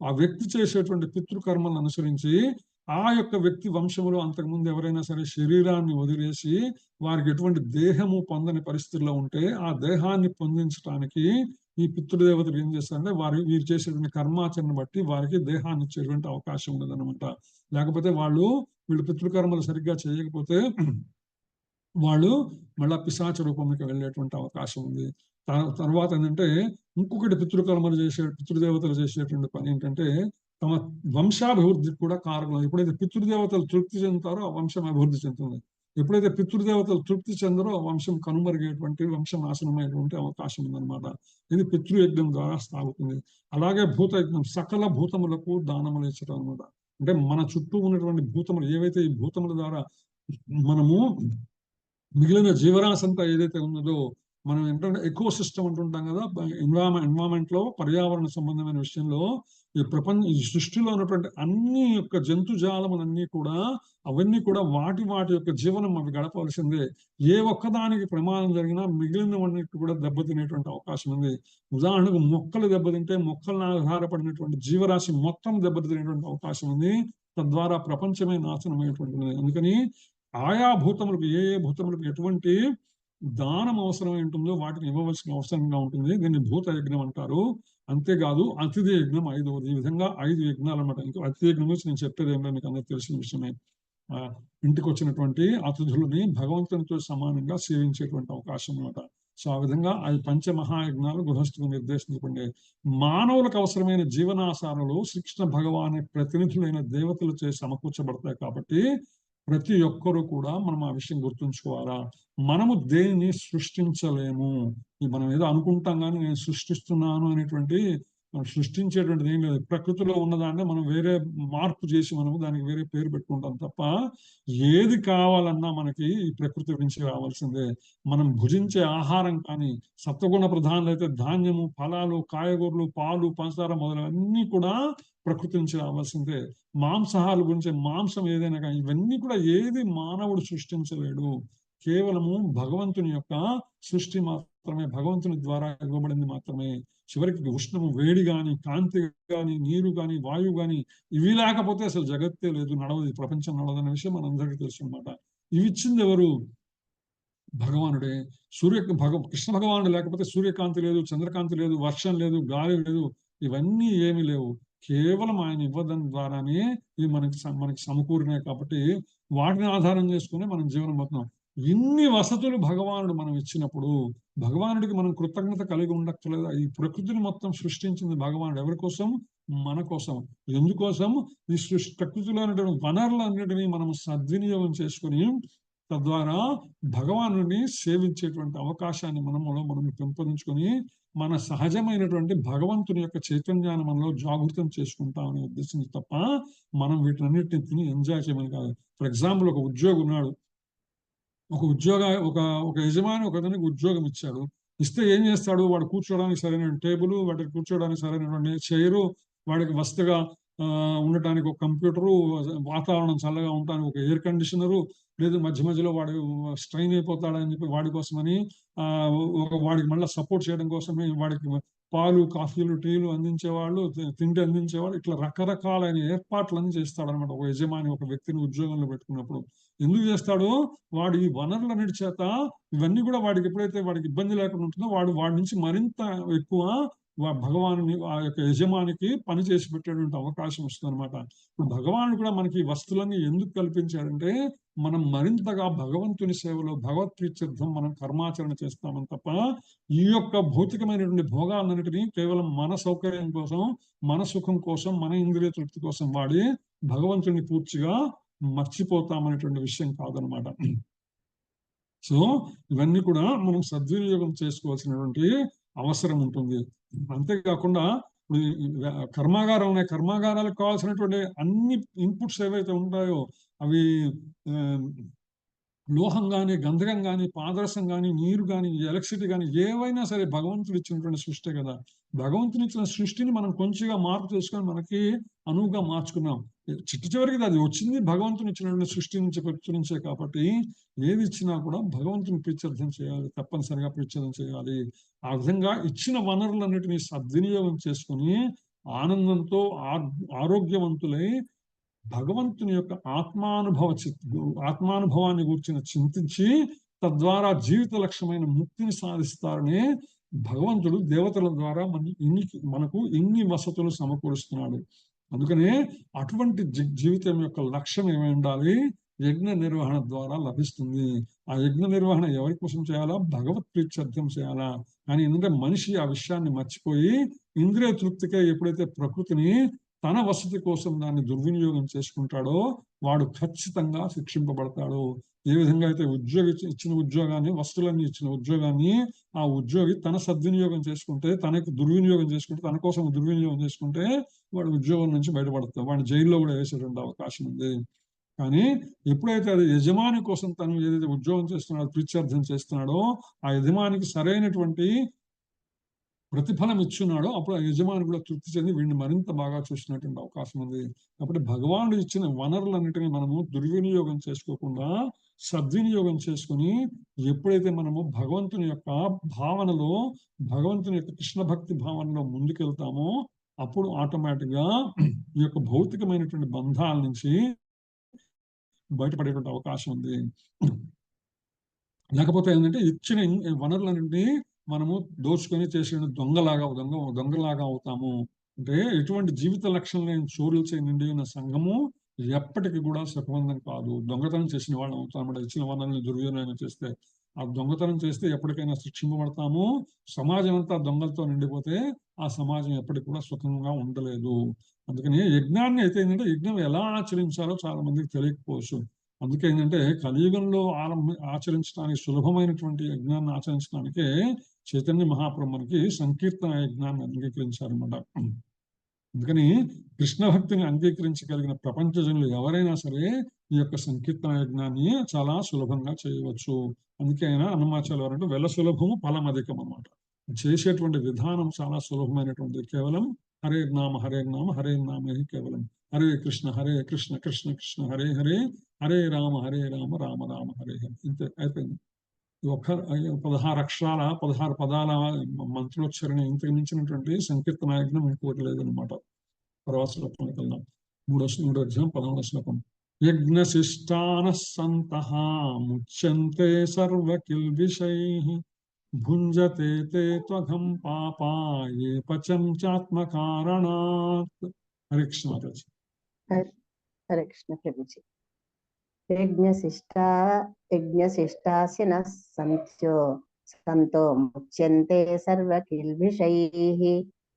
Speaker 1: ఆ వ్యక్తి చేసేటువంటి పితృకర్మలను అనుసరించి ఆ యొక్క వ్యక్తి వంశంలో అంతకుముందు ఎవరైనా సరే శరీరాన్ని వదిలేసి వారికి ఎటువంటి దేహము పొందని పరిస్థితుల్లో ఉంటే ఆ దేహాన్ని పొందించడానికి ఈ పితృదేవతలు ఏం చేస్తారంటే వీరు చేసేటువంటి కర్మాచరణ బట్టి వారికి దేహాన్ని ఇచ్చేటువంటి అవకాశం ఉండదన్నమాట. లేకపోతే వీళ్ళు పితృకర్మలు సరిగ్గా చేయకపోతే వాళ్ళు మళ్ళా పిశాచ రూపంలోకి వెళ్ళేటువంటి అవకాశం ఉంది. తర్వాత ఏంటంటే ఇంకొకటి పితృదేవతలు చేసేటువంటి పని ఏంటంటే తమ వంశాభివృద్ధికి కూడా కారణం. ఎప్పుడైతే పితృదేవతలు తృప్తి చెందుతారో ఆ వంశం అభివృద్ధి చెందుతుంది. ఎప్పుడైతే పితృదేవతలు తృప్తి చెందరో ఆ వంశం కనుమరుగేటువంటి వంశం నాశనమైనటువంటి అవకాశం ఉందన్నమాట. ఇది పితృయజ్ఞం ద్వారా సాగుతుంది. అలాగే భూతయజ్ఞం, సకల భూతములకు దానములు ఇచ్చడం అనమాట. అంటే మన చుట్టూ ఉన్నటువంటి భూతములు ఏవైతే ఈ భూతముల ద్వారా మనము మిగిలిన జీవరాశి అంతా ఏదైతే ఉన్నదో మనం ఏంటంటే ఎకో సిస్టమ్ అంటుంటాం కదా, ఎన్విరాన్మెంట్ లో పర్యావరణ సంబంధమైన విషయంలో ఈ సృష్టిలో ఉన్నటువంటి అన్ని యొక్క జంతుజాలములన్నీ కూడా అవన్నీ కూడా వాటి యొక్క జీవనం అవి గడపవలసిందే. ఏ ఒక్కదానికి ప్రమాదం జరిగినా మిగిలినవన్నిటి కూడా దెబ్బతినేటువంటి అవకాశం ఉంది. ఉదాహరణకు మొక్కలు దెబ్బతింటే మొక్కలను ఆధారపడినటువంటి జీవరాశి మొత్తం దెబ్బతినేటువంటి అవకాశం ఉంది. తద్వారా ప్రపంచమే నాశనమైనటువంటిది. అందుకని ఆయా భూతములకు ఏ భూతములకు ఎటువంటి దానం అవసరమై ఉంటుందో వాటిని ఇవ్వవలసిన అవసరంగా ఉంటుంది. దీన్ని భూత యజ్ఞం అంటారు. అంతేకాదు అతిథి యజ్ఞం 5వది. ఈ విధంగా 5 యజ్ఞాలు అన్నమాట. ఇంకా అతిథి యజ్ఞం గురించి నేను చెప్పేది ఏంటో మీకు అందరికి తెలిసిన విషయమే. ఇంటికి వచ్చినటువంటి అతిథులని భగవంతునితో సమానంగా సేవించేటువంటి అవకాశం అన్నమాట. సో ఆ విధంగా అవి పంచమహాయజ్ఞాలు గృహస్థుకు నిర్దేశించబడి మానవులకు అవసరమైన జీవనాసారాలు శ్రీకృష్ణ భగవాన్ ప్రతినిధులైన దేవతలచే సమకూర్చబడతాయి. కాబట్టి ప్రతి ఒక్కరూ కూడా మనం ఆ విషయం గుర్తుంచుకోవాలా. మనము దేనిని సృష్టించలేము. మనం ఏదో అనుకుంటాం కానీ నేను సృష్టిస్తున్నాను అనేటువంటి సృష్టించేటువంటిది ఏం లేదు. ప్రకృతిలో ఉన్నదాన్ని మనం వేరే మార్పు చేసి మనము దానికి వేరే పేరు పెట్టుకుంటాం తప్ప ఏది కావాలన్నా మనకి ఈ ప్రకృతి నుంచి రావాల్సిందే. మనం భుజించే ఆహారం కానీ సత్వగుణ ప్రధానాలు అయితే ధాన్యము, ఫలాలు, కాయగూరలు, పాలు, పంచదార మొదలన్నీ కూడా ప్రకృతి నుంచి రావాల్సిందే. మాంసాహారాల గురించి మాంసం ఏదైనా కానీ ఇవన్నీ కూడా ఏది మానవుడు సృష్టించలేడు. కేవలము భగవంతుని యొక్క సృష్టి మాత్రమే, భగవంతుని ద్వారా ఇవ్వబడింది మాత్రమే. చివరికి ఉష్ణము, వేడి కానీ, కాంతి కానీ, నీరు కానీ, వాయువు కానీ ఇవి లేకపోతే అసలు జగత్తే లేదు, నడవదు, ప్రపంచం నడవదనే విషయం మనందరికీ తెలుసు అనమాట. ఇవి ఇచ్చింది ఎవరు? భగవానుడే. కృష్ణ భగవానుడు లేకపోతే సూర్యకాంతి లేదు, చంద్రకాంతి లేదు, వర్షం లేదు, గాలి లేదు, ఇవన్నీ ఏమీ లేవు. కేవలం ఆయన ఇవ్వడం ద్వారానే ఇవి మనకి సమకూరినాయి. కాబట్టి వాటిని ఆధారం చేసుకుని మనం జీవనం పోతున్నాం. ఇన్ని వసతులు భగవానుడు మనం ఇచ్చినప్పుడు భగవానుడికి మనం కృతజ్ఞత కలిగి ఉండక్కర్లేదు. ఈ ప్రకృతిని మొత్తం సృష్టించింది భగవానుడు ఎవరి కోసం? మన కోసం. ఎందుకోసం? ఈ ప్రకృతిలో ఉన్నటువంటి వనరులన్నిటినీ మనం సద్వినియోగం చేసుకుని తద్వారా భగవానుడిని సేవించేటువంటి అవకాశాన్ని మనం పెంపొందించుకొని మన సహజమైనటువంటి భగవంతుని యొక్క చైతన్యాన్ని మనలో జాగృతం చేసుకుంటామనే ఉద్దేశం తప్ప మనం వీటన్నిటిని ఎంజాయ్ చేయమని కాదు. ఫర్ ఎగ్జాంపుల్, ఒక ఉద్యోగి ఉన్నాడు. ఒక యజమాని ఒకదానికి ఉద్యోగం ఇచ్చాడు. ఇస్తే ఏం చేస్తాడు? వాడు కూర్చోడానికి సరైన టేబుల్, వాటికి కూర్చోడానికి సరైనటువంటి చైరు, వాడికి వస్తుగా ఉండటానికి ఒక కంప్యూటరు, వాతావరణం చల్లగా ఉండటానికి ఒక ఎయిర్ కండిషనరు, లేదు మధ్య మధ్యలో వాడు స్ట్రైన్ అయిపోతాడని చెప్పి వాడి కోసమని వాడికి మళ్ళీ సపోర్ట్ చేయడం కోసమే వాడికి పాలు, కాఫీలు, టీలు అందించేవాళ్ళు, తిండి అందించేవాళ్ళు, ఇట్లా రకరకాలైన ఏర్పాట్లన్నీ చేస్తాడనమాట ఒక యజమాని ఒక వ్యక్తిని ఉద్యోగంలో పెట్టుకున్నప్పుడు. ఎందుకు చేస్తాడు? వాడు ఈ వనరులన్నిటి చేత ఇవన్నీ కూడా వాడికి ఎప్పుడైతే వాడికి ఇబ్బంది లేకుండా ఉంటుందో వాడి నుంచి మరింత ఎక్కువ భగవానుని ఆ యొక్క యజమానికి పని చేసి పెట్టేటువంటి అవకాశం వస్తుంది అనమాట. ఇప్పుడు భగవానుడు కూడా మనకి ఈ వస్తువులన్నీ ఎందుకు కల్పించాడంటే మనం మరింతగా భగవంతుని సేవలో భగవత్ ప్రీత్యర్థం మనం కర్మాచరణ చేస్తామని తప్ప ఈ యొక్క భౌతికమైనటువంటి భోగాలన్నిటినీ కేవలం మన సౌకర్యం కోసం, మన సుఖం కోసం, మన ఇంద్రియ తృప్తి కోసం వాడి భగవంతుని పూర్తిగా మర్చిపోతామనేటువంటి విషయం కాదనమాట. సో ఇవన్నీ కూడా మనం సద్వినియోగం చేసుకోవాల్సినటువంటి అవసరం ఉంటుంది. అంతేకాకుండా కర్మాగారం ఉన్నాయి. కర్మాగారాలకు కావాల్సినటువంటి అన్ని ఇన్పుట్స్ ఏవైతే ఉంటాయో అవి లోహం కానీ, గంధకం కానీ, పాదరసం కానీ, నీరు కానీ, ఎలక్ట్రిసిటీ కానీ ఏవైనా సరే భగవంతుడు ఇచ్చినటువంటి సృష్టి కదా. భగవంతుని ఇచ్చిన సృష్టిని మనం కొంచెంగా మార్పు చేసుకొని మనకి అనువుగా మార్చుకున్నాం. చివరికి అది వచ్చింది భగవంతుని ఇచ్చినటువంటి సృష్టి నుంచి, ప్రకృతి నుంచే. కాబట్టి ఏది ఇచ్చినా కూడా భగవంతుని ప్రీత్యర్థం చేయాలి, తప్పనిసరిగా ప్రీత్యర్థం చేయాలి. ఆ విధంగా ఇచ్చిన వనరులన్నిటినీ సద్వినియోగం చేసుకుని ఆనందంతో ఆరోగ్యవంతులై భగవంతుని యొక్క ఆత్మానుభవాన్ని గురించి చింతించి తద్వారా జీవిత లక్ష్యమైన ముక్తిని సాధిస్తారని భగవంతుడు దేవతల ద్వారా మనకు ఇన్ని వసతులు సమకూరుస్తున్నాడు. అందుకనే అటువంటి జీవితం యొక్క లక్ష్యం ఏమై ఉండాలి? యజ్ఞ నిర్వహణ ద్వారా లభిస్తుంది. ఆ యజ్ఞ నిర్వహణ ఎవరి కోసం చేయాలా? భగవత్ ప్రీత్యర్థం చేయాలా. కానీ ఎందుకంటే మనిషి ఆ విషయాన్ని మర్చిపోయి ఇంద్రియ తృప్తికే ఎప్పుడైతే ప్రకృతిని తన వసతి కోసం దాన్ని దుర్వినియోగం చేసుకుంటాడో వాడు ఖచ్చితంగా శిక్షింపబడతాడు. ఏ విధంగా అయితే ఉద్యోగి ఇచ్చిన ఉద్యోగాన్ని, వస్తువులన్నీ ఇచ్చిన ఉద్యోగాన్ని ఆ ఉద్యోగి తన సద్వినియోగం చేసుకుంటే, తనకు దుర్వినియోగం చేసుకుంటే, తన కోసం దుర్వినియోగం చేసుకుంటే వాడు ఉద్యోగం నుంచి బయటపడతాడు. వాడిని జైల్లో కూడా వేసేటువంటి అవకాశం ఉంది. కానీ ఎప్పుడైతే అది యజమాని కోసం తను ఏదైతే ఉద్యోగం చేస్తున్నాడో, ప్రీత్యర్థం చేస్తున్నాడో, ఆ యజమానికి సరైనటువంటి ప్రతిఫలం ఇచ్చున్నాడో అప్పుడు ఆ యజమాని కూడా తృప్తి చెంది వీడిని మరింత బాగా చూసినటువంటి అవకాశం ఉంది. కాబట్టి భగవానుడు ఇచ్చిన వనరులన్నిటినీ మనము దుర్వినియోగం చేసుకోకుండా సద్వినియోగం చేసుకుని ఎప్పుడైతే మనము భగవంతుని యొక్క భావనలో, భగవంతుని యొక్క కృష్ణ భక్తి భావనలో ముందుకెళ్తామో అప్పుడు ఆటోమేటిక్గా ఈ యొక్క భౌతికమైనటువంటి బంధాల నుంచి బయటపడేటువంటి అవకాశం ఉంది. లేకపోతే ఏంటంటే ఇచ్చిన వనరులన్నింటినీ మనము దోచుకొని చేసే దొంగలాగా అవుతాము. అంటే ఎటువంటి జీవిత లక్ష్యం లేని చోరులు నిండి ఉన్న సంఘము ఎప్పటికీ కూడా సుఖవంతం కాదు. దొంగతనం చేసిన వాళ్ళు అవుతాం. ఇచ్చిన వనరులను దుర్వినియోగం చేస్తే, ఆ దొంగతనం చేస్తే ఎప్పటికైనా శిక్షింపబడతాము. సమాజం అంతా దొంగలతో నిండిపోతే ఆ సమాజం ఎప్పటికి కూడా సుఖంగా ఉండలేదు. అందుకని యజ్ఞాన్ని అయితే ఏంటంటే యజ్ఞం ఎలా ఆచరించాలో చాలా మందికి తెలియకపోవచ్చు. అందుకే ఏంటంటే కలియుగంలో ఆచరించడానికి సులభమైనటువంటి యజ్ఞాన్ని ఆచరించడానికే చైతన్య మహాప్రభునికి సంకీర్తన యజ్ఞాన్ని అంగీకరించారన్నమాట. అందుకని కృష్ణ భక్తిని అంగీకరించగలిగిన ప్రపంచ జనులు ఎవరైనా సరే ఈ యొక్క సంకీర్తన యజ్ఞాన్ని చాలా సులభంగా చేయవచ్చు. అందుకే ఆయన అన్నమాచార్యులు వారంటే వెల సులభము ఫలం అధికం అన్నమాట. చేసేటువంటి విధానం చాలా సులభమైనటువంటిది. కేవలం హరే నామ హరే నామ హరే నామే కేవలం హరే కృష్ణ కృష్ణ కృష్ణ హరే హరే హరే రామ రామ రామ హరే హరే. ఇంతే అయిపోయింది. ఒక్క 16 అక్షరాల 16 పదాల మంత్రోచ్చరణ ఇంతకు మించినటువంటి సంకీర్తన యజ్ఞం ఇంకోటి లేదనమాట. తర్వాత శ్లోకంలోకి వెళ్దాం. 3వ అధ్యాయం 11వ శ్లోకం. యజ్ఞశిష్టాన సంతః ముచ్యంతే సర్వకిల్బిషైః భుంజతే తే త్వఘం పాపా ఏ పచం చాత్మకారణాత్. హరే కృష్ణ మాతాజీ.
Speaker 2: హరే కృష్ణ ప్రభుజీ. యజ్ఞశిష్టాసి నః సంతో ముచ్యంతే సర్వకిల్బిషైః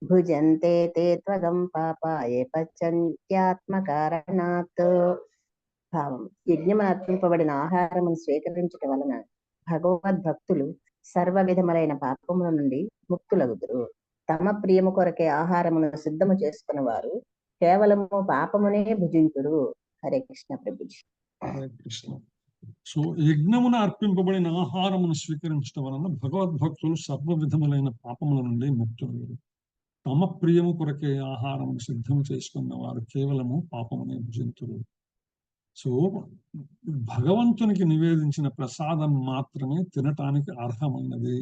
Speaker 2: భుజంతే తే త్వగం పాపా ఏ పచంత్యాత్మకారణాత్. భావం: యజ్ఞం అర్పింపబడిన ఆహారమును స్వీకరించటం వలన భగవద్భక్తులు సర్వ విధములైన పాపముల నుండి ముక్తులగుదురు. తమ ప్రియము కొరకే ఆహారమును సిద్ధము చేసుకున్న వారు కేవలము పాపమునే భుజించురు. హరే కృష్ణ ప్రభుజీ.
Speaker 1: హరే కృష్ణ. సో యజ్ఞమున అర్పింపబడిన ఆహారమును స్వీకరించడం వలన భగవద్భక్తులు సర్వ విధములైన పాపముల నుండి ముక్తులు. తమ ప్రియము కొరకే ఆహారమును సిద్ధం చేసుకున్న వారు కేవలము పాపమునే భుజింతురు. సో భగవంతునికి నివేదించిన ప్రసాదం మాత్రమే తినటానికి అర్హమైనది,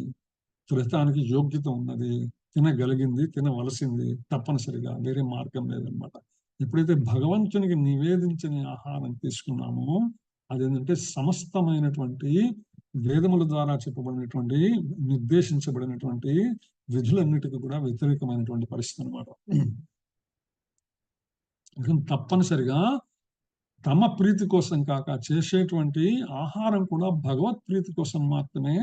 Speaker 1: తినటానికి యోగ్యత ఉన్నది, తినగలిగింది, తినవలసింది తప్పనిసరిగా, వేరే మార్గం లేదనమాట. ఎప్పుడైతే భగవంతునికి నివేదించిన ఆహారం తీసుకున్నామో అదేంటంటే సమస్తమైనటువంటి వేదముల ద్వారా చెప్పబడినటువంటి నిర్దేశించబడినటువంటి విధులన్నిటికీ కూడా వ్యతిరేకమైనటువంటి పరిస్థితి అనమాట. తప్పనిసరిగా తమ ప్రీతి కోసం కాక చేసేటువంటి ఆహారం కూడా భగవత్ ప్రీతి కోసం మాత్రమే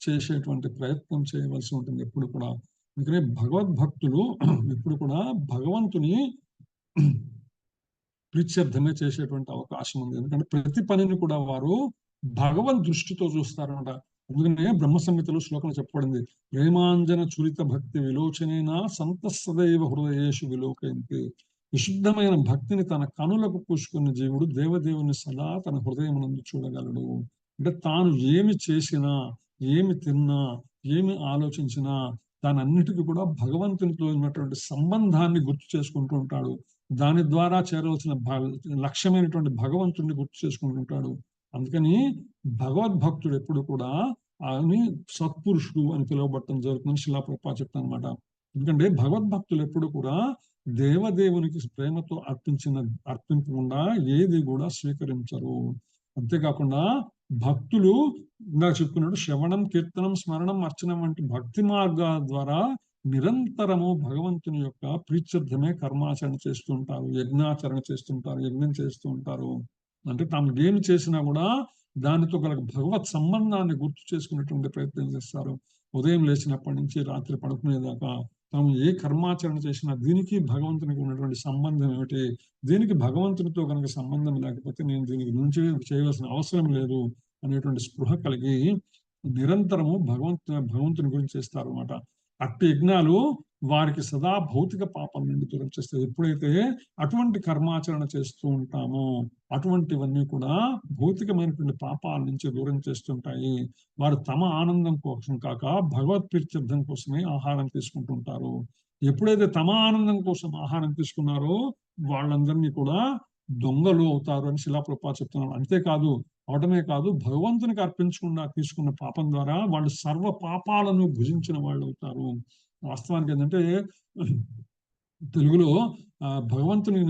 Speaker 1: చేసేటువంటి ప్రయత్నం చేయవలసి ఉంటుంది ఎప్పుడు కూడా. అందుకనే భగవద్భక్తులు ఎప్పుడు కూడా భగవంతుని ప్రీత్యర్థమే చేసేటువంటి అవకాశం ఉంది. ఎందుకంటే ప్రతి పనిని కూడా వారు భగవద్ దృష్టితో చూస్తారనమాట. అందుకనే బ్రహ్మ సంహితలో శ్లోకంలో చెప్పబడింది, ప్రేమాంజన చురిత భక్తి విలోచనేనా సంత సదైవ హృదయేషు విలోకయంతి. విశుద్ధమైన భక్తిని తన కనులకు పూసుకున్న జీవుడు దేవదేవుని సదా తన హృదయమునందు చూడగలడు. అంటే తాను ఏమి చేసినా, ఏమి తిన్నా, ఏమి ఆలోచించినా దానన్నిటికీ కూడా భగవంతునితో ఉన్నటువంటి సంబంధాన్ని గుర్తు చేసుకుంటూ ఉంటాడు. దాని ద్వారా చేరవలసిన లక్ష్యమైనటువంటి భగవంతుడిని గుర్తు చేసుకుంటుంటాడు. అందుకని భగవద్భక్తుడు ఎప్పుడు కూడా ఆయన సత్పురుషుడు అని పిలువబడటం జరుగుతుంది. శిలా ప్రభుపాద చెప్తాను అనమాట. ఎందుకంటే భగవద్భక్తులు ఎప్పుడు కూడా దేవదేవునికి ప్రేమతో అర్పించకుండా ఏది కూడా స్వీకరించరు. అంతేకాకుండా భక్తులు ఇందాక చెప్పుకున్నట్టు శ్రవణం, కీర్తనం, స్మరణం, అర్చనం వంటి భక్తి మార్గాల ద్వారా నిరంతరము భగవంతుని యొక్క ప్రీత్యర్థమే కర్మాచరణ చేస్తుంటారు, యజ్ఞాచరణ చేస్తుంటారు, యజ్ఞం చేస్తూ ఉంటారు. అంటే తాము ఏమి చేసినా కూడా దానితో గల భగవత్ సంబంధాన్ని గుర్తు చేసుకునేటువంటి ప్రయత్నం చేస్తారు. ఉదయం లేచినప్పటి నుంచి రాత్రి పడుకునేదాకా తాము ఏ కర్మాచరణ చేసినా దీనికి భగవంతునికి ఉన్నటువంటి సంబంధం ఏమిటి, దీనికి భగవంతునితో కనుక సంబంధం లేకపోతే నేను దీనికి నుంచి చేయవలసిన అవసరం లేదు అనేటువంటి స్పృహ కలిగి నిరంతరము భగవంతుని గురించి చేస్తారు అన్నమాట. అట్టి యజ్ఞాలు వారికి సదా భౌతిక పాపం నుండి దూరం చేస్తాయి. ఎప్పుడైతే అటువంటి కర్మాచరణ చేస్తూ ఉంటామో అటువంటివన్నీ కూడా భౌతికమైనటువంటి పాపాల నుంచి దూరం చేస్తుంటాయి. వారు తమ ఆనందం కోసం కాక భగవత్ ప్రీత్యర్థం కోసమే ఆహారం తీసుకుంటుంటారు. ఎప్పుడైతే తమ ఆనందం కోసం ఆహారం తీసుకున్నారో వాళ్ళందరినీ కూడా దొంగలు అవుతారు అని శిలా ప్రభుపాద చెప్తున్నారు. అంతేకాదు, అవటమే కాదు, భగవంతునికి అర్పించకుండా తీసుకున్న పాపం ద్వారా వాళ్ళు సర్వ పాపాలను భుజించిన వాళ్ళు అవుతారు. వాస్తవానికి ఏంటంటే తెలుగులో భగవంతునికి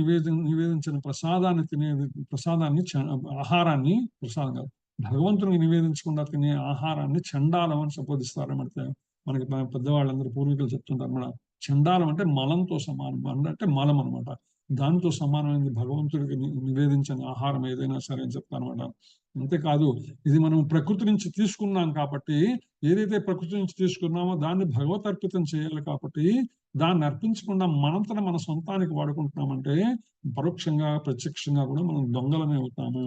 Speaker 1: నివేదించిన ప్రసాదాన్ని ఆహారాన్ని ప్రసాదం కాదు, భగవంతునికి నివేదించకుండా తినే ఆహారాన్ని చండాలం అని సంబోధిస్తారు. మనకి పెద్దవాళ్ళందరూ పూర్వీకులు చెప్తుంటారు. మన చండాలం అంటే మలంతో సమానం, అంటే మలం అనమాట. దానితో సమానమైనది భగవంతుడికి నివేదించిన ఆహారం ఏదైనా సరే అని చెప్తారన్నమాట. అంతేకాదు, ఇది మనం ప్రకృతి నుంచి తీసుకున్నాం కాబట్టి, ఏదైతే ప్రకృతి నుంచి తీసుకున్నామో దాన్ని భగవత్ అర్పితం చేయాలి కాబట్టి దాన్ని అర్పించకుండా మనంతట మన సొంతానికి వాడుకుంటున్నామంటే పరోక్షంగా ప్రత్యక్షంగా కూడా మనం దొంగలమే అవుతాము.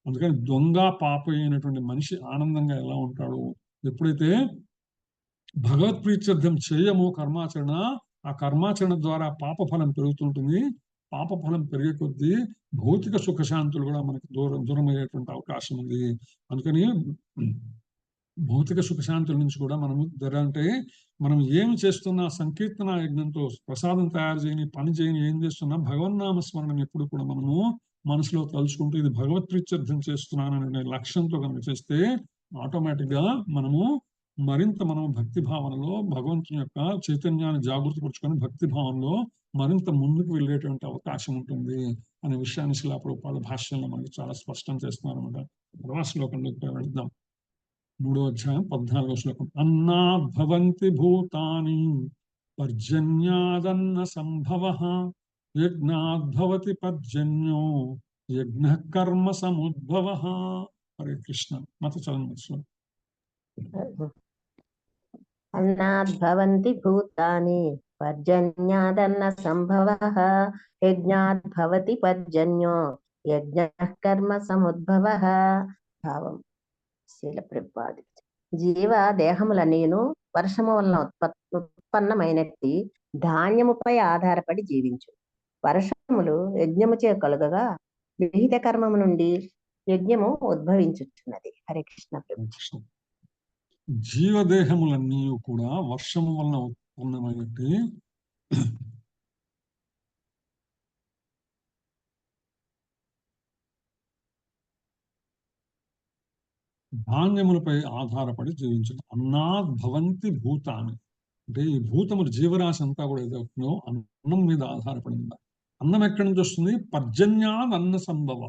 Speaker 1: అందుకని దొంగ పాప అయినటువంటి మనిషి ఆనందంగా ఎలా ఉంటాడు, ఎప్పుడైతే భగవత్ ప్రీత్యర్థం చేయము కర్మాచరణ, ఆ కర్మాచరణ ద్వారా పాప ఫలం పెరుగుతుంటుంది. పాప ఫలం పెరిగే కొద్దీ భౌతిక సుఖశాంతులు కూడా మనకి దూరమయ్యేటువంటి అవకాశం ఉంది. అందుకని భౌతిక సుఖశాంతుల నుంచి కూడా మనము అంటే మనం ఏమి చేస్తున్నా సంకీర్తన యజ్ఞంతో ప్రసాదం తయారు చేయని, పని చేయని, ఏం చేస్తున్నా భగవన్నామ స్మరణం ఎప్పుడు కూడా మనము మనసులో తలుచుకుంటూ ఇది భగవత్ ప్రీత్యర్థం చేస్తున్నాననే లక్ష్యంతో కనుక చేస్తే ఆటోమేటిక్ గా మనము భక్తి భావనలో భగవంతుని యొక్క చైతన్యాన్ని జాగృతపరుచుకొని భక్తి భావనలో మరింత ముందుకు వెళ్ళేటువంటి అవకాశం ఉంటుంది అనే విషయాన్ని శిలా ప్రభుపాద భాష్యంలో మనకి చాలా స్పష్టం చేస్తున్నారు అన్నమాట. తర్వాత శ్లోకంలోకి వెళ్దాం. 3వ అధ్యాయం 14వ శ్లోకం. అన్నాద్భవంతి భూతాని పర్జన్యాదన్న సంభవః యజ్ఞాద్భవతి పర్జన్యో యజ్ఞ కర్మ సముద్భవః. హరే కృష్ణ. మత చదవండి.
Speaker 2: అన్నాద్భవంతి భూతాని పర్జన్యాదన్న సంభవః యజ్ఞాద్భవతి పర్జన్యో యజ్ఞః కర్మ సముద్భవః. భావం. శీల ప్రభుపాద. జీవ దేహములన్నీను వర్షము వలన ఉత్పన్నమైనట్టి ధాన్యముపై ఆధారపడి జీవించు. వర్షములు యజ్ఞముచే కలుగగా విహిత కర్మము నుండి యజ్ఞము ఉద్భవించుచున్నది. హరే కృష్ణ ప్రభు.
Speaker 1: జీవదేహములన్నీ కూడా వర్షము వలన ఉత్పన్నమైనట్టి ధాన్యములపై ఆధారపడి జీవించడం. అన్నాద్భవంతి భూతాన్ని, అంటే ఈ భూతములు జీవరాశి అంతా కూడా ఏదవుతుందో అన్నం మీద ఆధారపడింది. అన్నం ఎక్కడి నుంచి వస్తుంది? పర్జన్యాద్ అన్న సంభవ,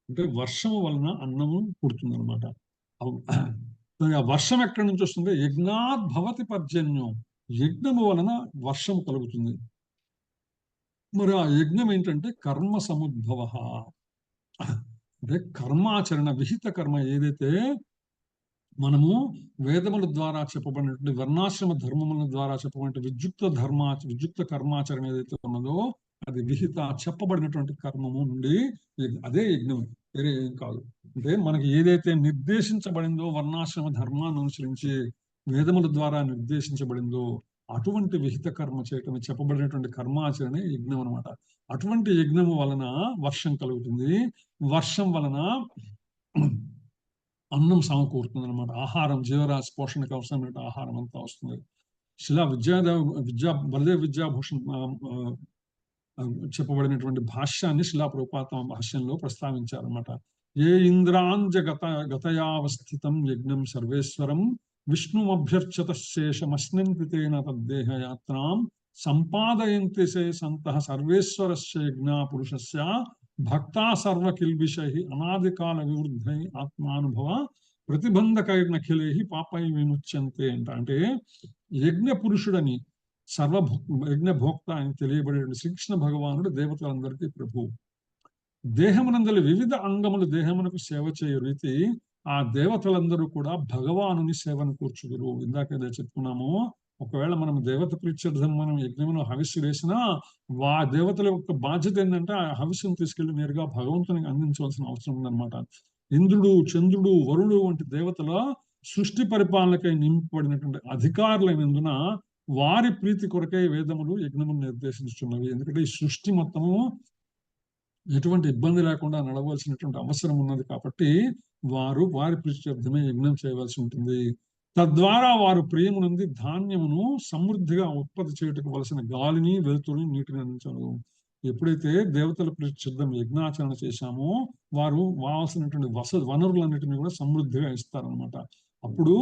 Speaker 1: అంటే వర్షము వలన అన్నము పుడుతుంది అనమాట. ఆ వర్షం ఎక్కడి నుంచి వస్తుంది? యజ్ఞాద్ భవతి పర్జన్యం, యజ్ఞము వలన వర్షము కలుగుతుంది. మరి ఆ యజ్ఞం ఏంటంటే కర్మ సముద్భవ, అంటే కర్మాచరణ, విహిత కర్మ ఏదైతే మనము వేదముల ద్వారా చెప్పబడినటువంటి వర్ణాశ్రమ ధర్మముల ద్వారా చెప్పబడిన విద్యుక్త కర్మాచరణ ఏదైతే ఉన్నదో అది విహిత చెప్పబడినటువంటి కర్మము నుండి అదే యజ్ఞం, వేరే ఏం కాదు. అంటే మనకి ఏదైతే నిర్దేశించబడిందో వర్ణాశ్రమ ధర్మాన్ని అనుసరించి వేదముల ద్వారా నిర్దేశించబడిందో అటువంటి విహిత కర్మ చేయటం చెప్పబడినటువంటి కర్మాచరణ యజ్ఞం అనమాట. అటువంటి యజ్ఞము వలన వర్షం కలుగుతుంది. వర్షం వలన అన్నం సమకూరుతుంది అనమాట. ఆహారం, జీవరాశి పోషణకు అవసరమైన ఆహారం అంతా వస్తుంది. శిలా బలదేవ విద్యాభూషణ్ చెప్పబడినటువంటి భాష్యాన్ని శిలా ప్రభుపాద భాష్యంలో ప్రస్తావించారన్నమాట. ఏ ఇంద్రాంజ గతయావస్థితం యజ్ఞం సర్వేశ్వరం విష్ణుమభ్యర్చత శేషమస్మిన్ పితేన తద్దేహయాత్రాం సంపాదయంతి సంతః సర్వేశ్వరస్య యజ్ఞా పురుషస్య భక్తా సర్వకిల్బిషై అనాదికాల వివృద్ధై ఆత్మానుభవ ప్రతిబంధకైర్నఖిలై పాపై విముచ్యంతే అంటే యజ్ఞ పురుషుడని యజ్ఞభోక్త అని తెలియబడే శ్రీకృష్ణ భగవానుడు దేవతలందరికీ ప్రభు. దేహమునందలి వివిధ అంగములు దేహమునకు సేవ చేయు రీతి ఆ దేవతలందరూ కూడా భగవానుని సేవను కూర్చుదురు. ఇందాక ఏదో చెప్పుకున్నాము, ఒకవేళ మనం దేవత ప్రీత్యర్థం మనం యజ్ఞంలో హవిస్సు వేసినా దేవతల యొక్క బాధ్యత ఏంటంటే ఆ హవిస్సును తీసుకెళ్లి నేరుగా భగవంతునికి అందించవలసిన అవసరం ఉందన్నమాట. ఇంద్రుడు, చంద్రుడు, వరుడు వంటి దేవతల సృష్టి పరిపాలనకై నింపబడినటువంటి అధికారులైనందున వారి ప్రీతి కొరకై వేదములు యజ్ఞములు నిర్దేశించున్నవి. ఎందుకంటే ఈ సృష్టి మొత్తము ఎటువంటి ఇబ్బంది లేకుండా నడవలసినటువంటి అవసరం ఉన్నది కాబట్టి వారి ప్రీత్యర్థమే యజ్ఞం చేయవలసి ఉంటుంది. తద్వారా వారు ప్రియమునంది ధాన్యమును సమృద్ధిగా ఉత్పత్తి చేయటకు వలసిన గాలిని, వెలుతురుని, నీటిని అందించరు. ఎప్పుడైతే దేవతల ప్రీత్యర్థం యజ్ఞాచరణ చేశామో వారు కావాల్సినటువంటి వనరులన్నిటిని కూడా సమృద్ధిగా ఇస్తారనమాట. అప్పుడు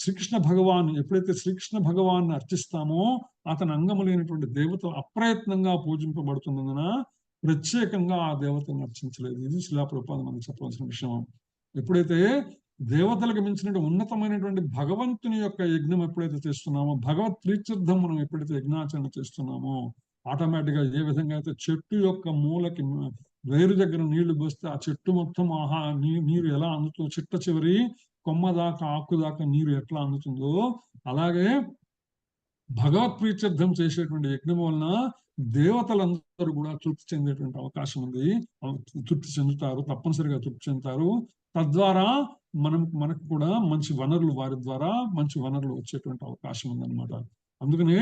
Speaker 1: శ్రీకృష్ణ భగవాన్ ఎప్పుడైతే శ్రీకృష్ణ భగవాన్ని అర్చిస్తామో అతని అంగములైనటువంటి దేవతలు అప్రయత్నంగా పూజింపబడుతున్నందున ప్రత్యేకంగా ఆ దేవతలను అర్చించలేదు. ఇది శిలా ప్రభుపాద మనకు చెప్పవలసిన విషయం. ఎప్పుడైతే దేవతలకు మించినటువంటి ఉన్నతమైనటువంటి భగవంతుని యొక్క యజ్ఞం ఎప్పుడైతే చేస్తున్నామో, భగవత్ ప్రీత్యర్థం మనం ఎప్పుడైతే యజ్ఞాచరణ చేస్తున్నామో ఆటోమేటిక్గా ఏ విధంగా అయితే చెట్టు యొక్క మూలకి వేరు దగ్గర నీళ్లు పోస్తే ఆ చెట్టు మొత్తం నీరు ఎలా అందుతుందో, చిట్ట చివరి కొమ్మ దాకా ఆకు దాకా నీరు ఎట్లా అందుతుందో, అలాగే భగవత్ ప్రీత్యర్థం చేసేటువంటి యజ్ఞం వలన దేవతలందరూ కూడా తృప్తి చెందేటువంటి అవకాశం ఉంది. తృప్తి చెందుతారు, తప్పనిసరిగా తృప్తి చెందుతారు. తద్వారా మనకు కూడా మంచి వనరులు, వారి ద్వారా మంచి వనరులు వచ్చేటువంటి అవకాశం ఉందన్నమాట. అందుకనే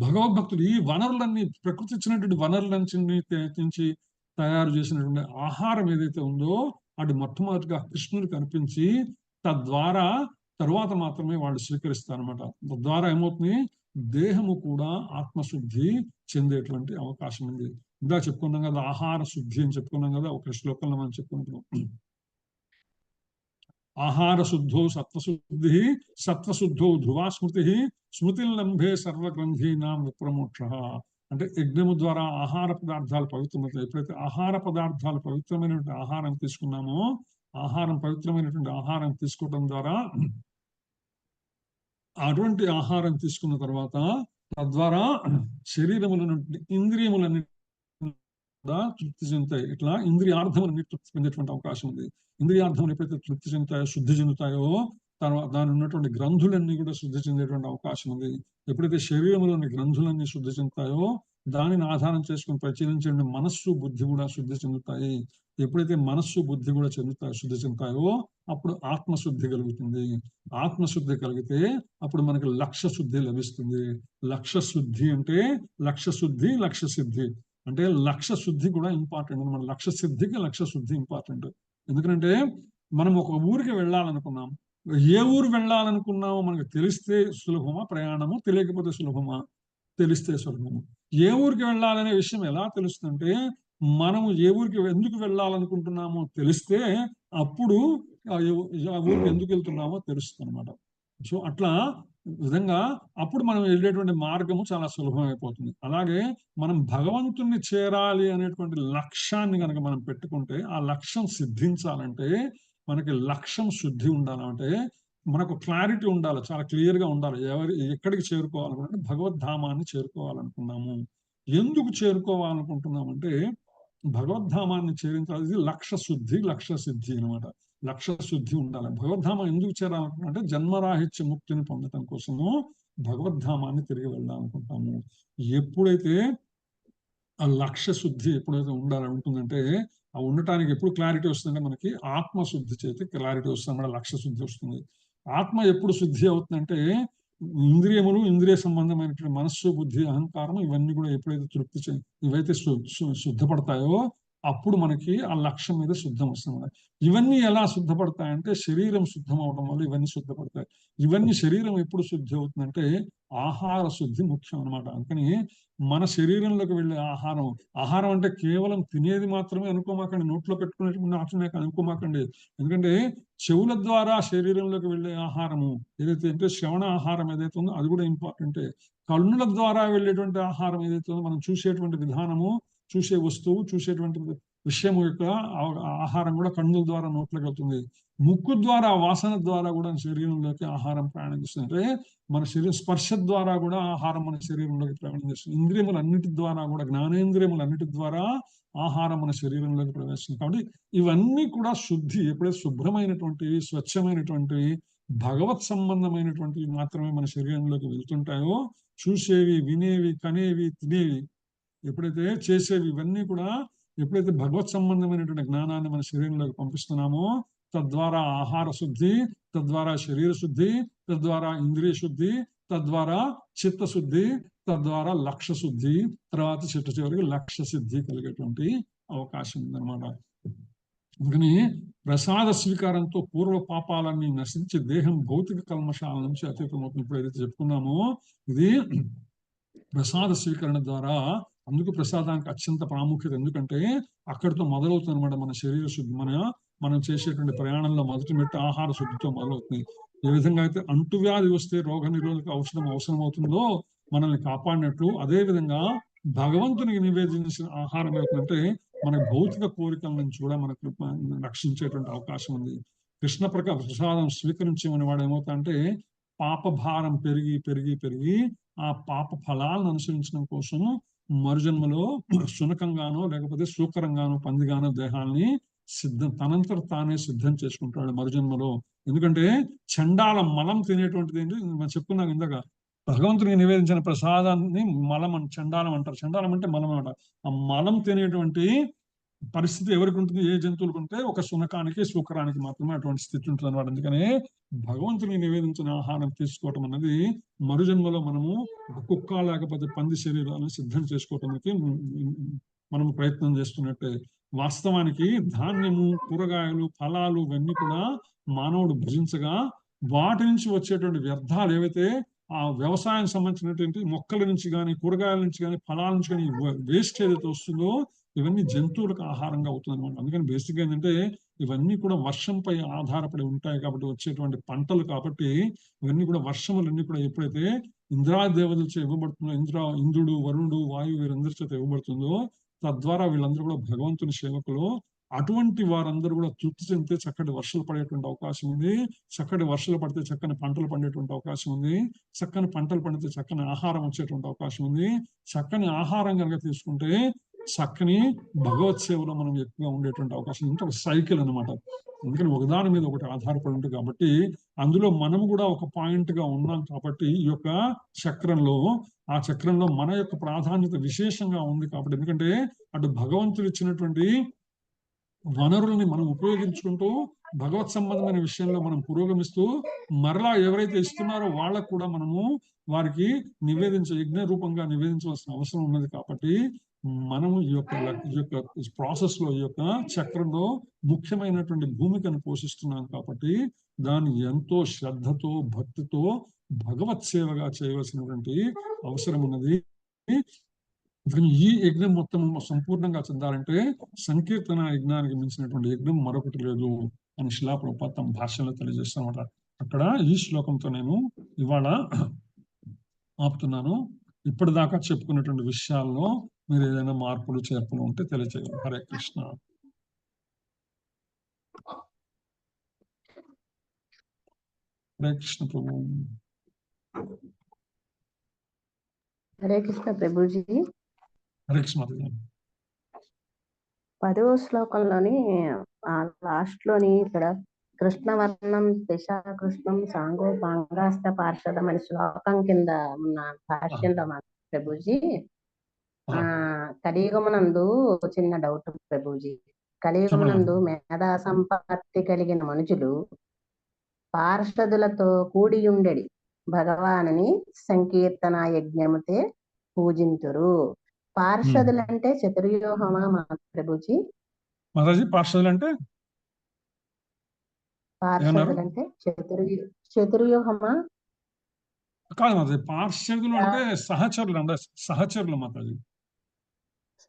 Speaker 1: భగవద్భక్తులు ఈ వనరులన్నీ, ప్రకృతి ఇచ్చినటువంటి వనరులన్నీ తయారు చేసినటువంటి ఆహారం ఏదైతే ఉందో అది మొట్టమొదటిగా కృష్ణుడికి అర్పించి తద్వారా తరువాత మాత్రమే వాళ్ళు స్వీకరిస్తారనమాట. తద్వారా ఏమవుతుంది, దేహము కూడా ఆత్మశుద్ధి చెందేటువంటి అవకాశం ఉంది. ఇందా చెప్పుకున్నాం కదా, ఆహార శుద్ధి అని చెప్పుకున్నాం కదా, ఒక శ్లోకంలో మనం చెప్పుకుంటున్నాం. ఆహార శుద్ధో సత్వశుద్ధి, సత్వశుద్ధో ధ్రువా స్మృతి, స్మృతిలంభే సర్వగ్రంథీనాం విప్రమోక్ష. అంటే యజ్ఞము ద్వారా ఆహార పదార్థాలు పవిత్రమవుతాయి. ఎప్పుడైతే ఆహార పదార్థాలు పవిత్రమైనటువంటి ఆహారం తీసుకున్నామో, పవిత్రమైనటువంటి ఆహారం తీసుకోవడం ద్వారా అటువంటి ఆహారం తీసుకున్న తర్వాత తద్వారా శరీరముల ఇంద్రియములన్నీ కూడా తృప్తి చెందుతాయి. ఇట్లా ఇంద్రియార్థములన్నీ తృప్తి చెందేటువంటి అవకాశం ఉంది. ఇంద్రియార్థములు ఎప్పుడైతే తృప్తి చెందుతాయో, శుద్ధి చెందుతాయో, తర్వాత దాని ఉన్నటువంటి గ్రంథులన్నీ కూడా శుద్ధి చెందేటువంటి అవకాశం ఉంది. ఎప్పుడైతే శరీరంలోని గ్రంథులన్నీ శుద్ధి చెందుతాయో దానిని ఆధారం చేసుకుని పరిశీలించే మనస్సు, బుద్ధి కూడా శుద్ధి చెందుతాయి. ఎప్పుడైతే మనస్సు, బుద్ధి కూడా శుద్ధి చెందుతాయో అప్పుడు ఆత్మశుద్ధి కలుగుతుంది. ఆత్మశుద్ధి కలిగితే అప్పుడు మనకి లక్ష్య శుద్ధి లభిస్తుంది. లక్ష్య శుద్ధి అంటే లక్ష్య సిద్ధి అంటే లక్ష్య శుద్ధి కూడా ఇంపార్టెంట్. మన లక్ష్య సిద్ధికి లక్ష్య శుద్ధి ఇంపార్టెంట్. ఎందుకంటే మనం ఒక ఊరికి వెళ్ళాలనుకున్నాం, ఏ ఊరు వెళ్ళాలనుకున్నామో మనకు తెలిస్తే సులభమా ప్రయాణము, తెలియకపోతే సులభమా? తెలిస్తే సులభము. ఏ ఊరికి వెళ్ళాలనే విషయం ఎలా తెలుస్తుందంటే, మనము ఏ ఊరికి ఎందుకు వెళ్ళాలనుకుంటున్నామో తెలిస్తే అప్పుడు ఆ ఊరికి ఎందుకు వెళ్తున్నామో తెలుస్తుంది అనమాట. సో అట్లా విధంగా అప్పుడు మనం వెళ్ళేటువంటి మార్గము చాలా సులభమైపోతుంది. అలాగే మనం భగవంతుణ్ణి చేరాలి అనేటువంటి లక్ష్యాన్ని కనుక మనం పెట్టుకుంటే, ఆ లక్ష్యం సిద్ధించాలంటే మనకి లక్ష్యం శుద్ధి ఉండాలంటే మనకు క్లారిటీ ఉండాలి, చాలా క్లియర్ గా ఉండాలి. ఎక్కడికి చేరుకోవాలనుకుంటే భగవద్ధామాన్ని చేరుకోవాలనుకున్నాము. ఎందుకు చేరుకోవాలనుకుంటున్నామంటే భగవద్ధామాన్ని చేరించాలి. లక్ష్య సిద్ధి అనమాట. లక్ష్య శుద్ధి ఉండాలి. భగవద్ధామం ఎందుకు చేరాలనుకుంటే జన్మరాహిత్య ముక్తిని పొందటం కోసము భగవద్ధామాన్ని తిరిగి వెళ్ళాలనుకుంటాము. ఎప్పుడైతే ఆ లక్ష్య శుద్ధి ఎప్పుడైతే ఉంటుందంటే ఆ ఉండటానికి ఎప్పుడు క్లారిటీ వస్తుందంటే మనకి ఆత్మశుద్ధి చేతి క్లారిటీ వస్తుంది, మన లక్ష్య శుద్ధి వస్తుంది. ఆత్మ ఎప్పుడు శుద్ధి అవుతుందంటే ఇంద్రియములు, ఇంద్రియ సంబంధమైనటువంటి మనస్సు, బుద్ధి, అహంకారం ఇవన్నీ కూడా ఎప్పుడైతే ఇవైతే శుద్ధపడతాయో అప్పుడు మనకి ఆ లక్ష్యం మీద శుద్ధం వస్తుంది. ఇవన్నీ ఎలా శుద్ధపడతాయంటే శరీరం శుద్ధం అవడం వల్ల ఇవన్నీ శుద్ధపడతాయి. ఇవన్నీ శరీరం ఎప్పుడు శుద్ధి అవుతుందంటే ఆహార శుద్ధి ముఖ్యం అనమాట. అందుకని మన శరీరంలోకి వెళ్ళే ఆహారం అంటే కేవలం తినేది మాత్రమే అనుకోమాకండి, నోట్లో పెట్టుకునేటువంటి ఆటనే అనుకోమాకండి. ఎందుకంటే చెవుల ద్వారా శరీరంలోకి వెళ్ళే ఆహారము ఏదైతే అంటే శ్రవణ ఆహారం ఏదైతే ఉందో అది కూడా ఇంపార్టెంటే. కన్నుల ద్వారా వెళ్ళేటువంటి ఆహారం ఏదైతే ఉందో మనం చూసేటువంటి విధానము, చూసే వస్తువు, చూసేటువంటి విషయం యొక్క ఆహారం కూడా కన్నుల ద్వారా నోట్లోకి వెళ్తుంది. ముక్కు ద్వారా, వాసన ద్వారా కూడా శరీరంలోకి ఆహారం ప్రయాణం చేస్తుంది. అంటే మన శరీర స్పర్శ ద్వారా కూడా ఆహారం మన శరీరంలోకి ప్రయాణం చేస్తుంది. ఇంద్రియములన్నిటి ద్వారా కూడా, జ్ఞానేంద్రియములన్నిటి ద్వారా ఆహారం మన శరీరంలోకి ప్రవేశిస్తుంది. కాబట్టి ఇవన్నీ కూడా శుద్ధి, ఎప్పుడైతే శుభ్రమైనటువంటివి, స్వచ్ఛమైనటువంటివి, భగవత్ సంబంధమైనటువంటివి మాత్రమే మన శరీరంలోకి వెళ్తుంటాయో, చూసేవి, వినేవి, కనేవి, తినేవి, ఎప్పుడైతే చేసేవి ఇవన్నీ కూడా ఎప్పుడైతే భగవత్ సంబంధమైనటువంటి జ్ఞానాన్ని మన శరీరంలోకి పంపిస్తున్నామో, తద్వారా ఆహార శుద్ధి, తద్వారా శరీర శుద్ధి, తద్వారా ఇంద్రియ శుద్ధి, తద్వారా చిత్తశుద్ధి, తద్వారా లక్ష్య శుద్ధి, తర్వాత చివరికి లక్ష్య సిద్ధి కలిగేటువంటి అవకాశం ఉందన్నమాట. అందుకని ప్రసాద స్వీకారంతో పూర్వ పాపాలన్నీ నశించి దేహం భౌతిక కల్మషాల నుంచి అతీతమవుతుంది. ఇప్పుడు ఏదైతే చెప్పుకున్నామో ఇది ప్రసాద స్వీకరణ ద్వారా. అందుకు ప్రసాదానికి అత్యంత ప్రాముఖ్యత. ఎందుకంటే అక్కడితో మొదలవుతుంది అనమాట మన శరీర శుద్ధి. మనం చేసేటువంటి ప్రయాణంలో మొదటి మెట్టు ఆహార శుద్ధితో మొదలవుతుంది. ఏ విధంగా అయితే అంటువ్యాధి వస్తే రోగ నిరోధక ఔషధం అవసరం అవుతుందో మనల్ని కాపాడినట్లు, అదే విధంగా భగవంతునికి నివేదించిన ఆహారం ఏమిటంటే మన భౌతిక కోరికల నుంచి కూడా మనకు రక్షించేటువంటి అవకాశం ఉంది. కృష్ణ ప్రసాదం స్వీకరించేమని వాడు ఏమవుతా అంటే పాప భారం పెరిగి పెరిగి పెరిగి ఆ పాప ఫలాలను అనుసరించడం కోసం మరుజన్మలో శునకంగానో లేకపోతే శూకరంగానో పందిగానో దేహాన్ని తనంతట తానే సిద్ధం చేసుకుంటాడు మరుజన్మలో. ఎందుకంటే చండాల మలం తినేటువంటిది ఏంటి మనం చెప్పుకున్నాం ఇందాక, భగవంతునికి నివేదించిన ప్రసాదాన్ని మలం చండాలం అంటారు. చండాలం అంటే మలం అనమాట. ఆ మలం తినేటువంటి పరిస్థితి ఎవరికి ఉంటుంది, ఏ జంతువులకు ఉంటే ఒక శునకానికి శూకరానికి మాత్రమే అటువంటి స్థితి ఉంటుంది అనమాట. అందుకనే భగవంతుని నివేదించిన ఆహారం తీసుకోవటం అన్నది మరుజన్మలో మనము ఒక కుక్క లేకపోతే పంది శరీరాలను సిద్ధం చేసుకోవటానికి మనం ప్రయత్నం చేస్తున్నట్టే. వాస్తవానికి ధాన్యము, కూరగాయలు, ఫలాలు ఇవన్నీ కూడా మానవుడు భుజించగా వాటి నుంచి వచ్చేటువంటి వ్యర్థాలు ఏవైతే ఆ వ్యవసాయం సంబంధించినటువంటి మొక్కల నుంచి కానీ, కూరగాయల నుంచి కానీ, ఫలాల నుంచి కానీ వేస్ట్ ఏదైతే వస్తుందో ఇవన్నీ జంతువులకు ఆహారంగా అవుతుంది అనమాట. అందుకని బేసిక్ ఏంటంటే ఇవన్నీ కూడా వర్షంపై ఆధారపడి ఉంటాయి కాబట్టి వచ్చేటువంటి పంటలు. కాబట్టి ఇవన్నీ కూడా వర్షములన్నీ కూడా ఎప్పుడైతే ఇంద్రాదేవతలచే ఇవ్వబడుతుందో, ఇంద్రుడు, వరుణుడు, వాయువు వీరందరి చేత ఇవ్వబడుతుందో, తద్వారా వీళ్ళందరూ కూడా భగవంతుని సేవకులు. అటువంటి వారందరూ కూడా తృప్తి చెందితే చక్కటి వర్షాలు పడేటువంటి అవకాశం ఉంది. చక్కటి వర్షాలు పడితే చక్కని పంటలు పండేటువంటి అవకాశం ఉంది. చక్కని పంటలు పండితే చక్కని ఆహారం వచ్చేటువంటి అవకాశం ఉంది. చక్కని ఆహారం కనుక తీసుకుంటే చక్కని భగవత్ సేవలో మనం ఎక్కువగా ఉండేటువంటి అవకాశం ఉంది. ఒక సైకిల్ అనమాట. అందుకని ఒకదాని మీద ఒకటి ఆధారపడి ఉంటుంది కాబట్టి అందులో మనము కూడా ఒక పాయింట్ గా ఉన్నాం కాబట్టి ఈ యొక్క చక్రంలో, ఆ చక్రంలో మన యొక్క ప్రాధాన్యత విశేషంగా ఉంది కాబట్టి, ఎందుకంటే అటు భగవంతుడు ఇచ్చినటువంటి వనరుల్ని మనం ఉపయోగించుకుంటూ భగవత్ సంబంధమైన విషయంలో మనం పురోగమిస్తూ మరలా ఎవరైతే ఇస్తున్నారో వాళ్ళకు కూడా మనము వారికి యజ్ఞ రూపంగా నివేదించవలసిన అవసరం ఉన్నది. కాబట్టి మనము ఈ యొక్క ప్రాసెస్ లో, ఈ యొక్క చక్రంలో ముఖ్యమైనటువంటి భూమికను పోషిస్తున్నాం కాబట్టి దాన్ని ఎంతో శ్రద్ధతో, భక్తితో భగవత్ సేవగా చేయవలసినటువంటి అవసరం ఉన్నది. ఈ యజ్ఞం మొత్తం సంపూర్ణంగా చెందాలంటే సంకీర్తన యజ్ఞానికి మించినటువంటి యజ్ఞం మరొకటి లేదు అని శిలా ప్రభుపాద తమ భాషలో తెలియజేస్తామన్నమాట. అక్కడ ఈ శ్లోకంతో నేను ఇవాళ ఆపుతున్నాను. ఇప్పటిదాకా చెప్పుకున్నటువంటి విషయాల్లో మీరు ఏదైనా మార్పులు చేర్పులు ఉంటే తెలియజేయగలరు. హరే కృష్ణ. హరే కృష్ణ ప్రభు.
Speaker 2: హరే కృష్ణ ప్రభుజీ.
Speaker 1: హరే కృష్ణ.
Speaker 2: 10వ శ్లోకంలోని లాస్ట్ లోని ఇక్కడ కృష్ణవర్ణం దిశాకృష్ణం సాంగో పాంగాస్త పార్షదం అనే శ్లోకం కింద ఉన్న భాష్యంలో ప్రభుజీ కలియుగమునందు చిన్న డౌట్ ప్రభుజీ. కలియుగమునందు మేధా సంపత్తి కలిగిన మనుషులు పార్షదులతో కూడి ఉండెడి భగవానుని సంకీర్తన యజ్ఞముతే పూజింతురు. పార్షదులు అంటే చతుర్వ్యూహమా మా ప్రభుజీ?
Speaker 1: మాతాజీ పార్షదులు అంటే ఏమన్నారు?
Speaker 2: పార్షదులు అంటే చతుర్వ్యూహమా?
Speaker 1: కాదు మాతాజీ, పార్షదులు అంటే సహచరులు అంటే సహచరులు మాతాజీ.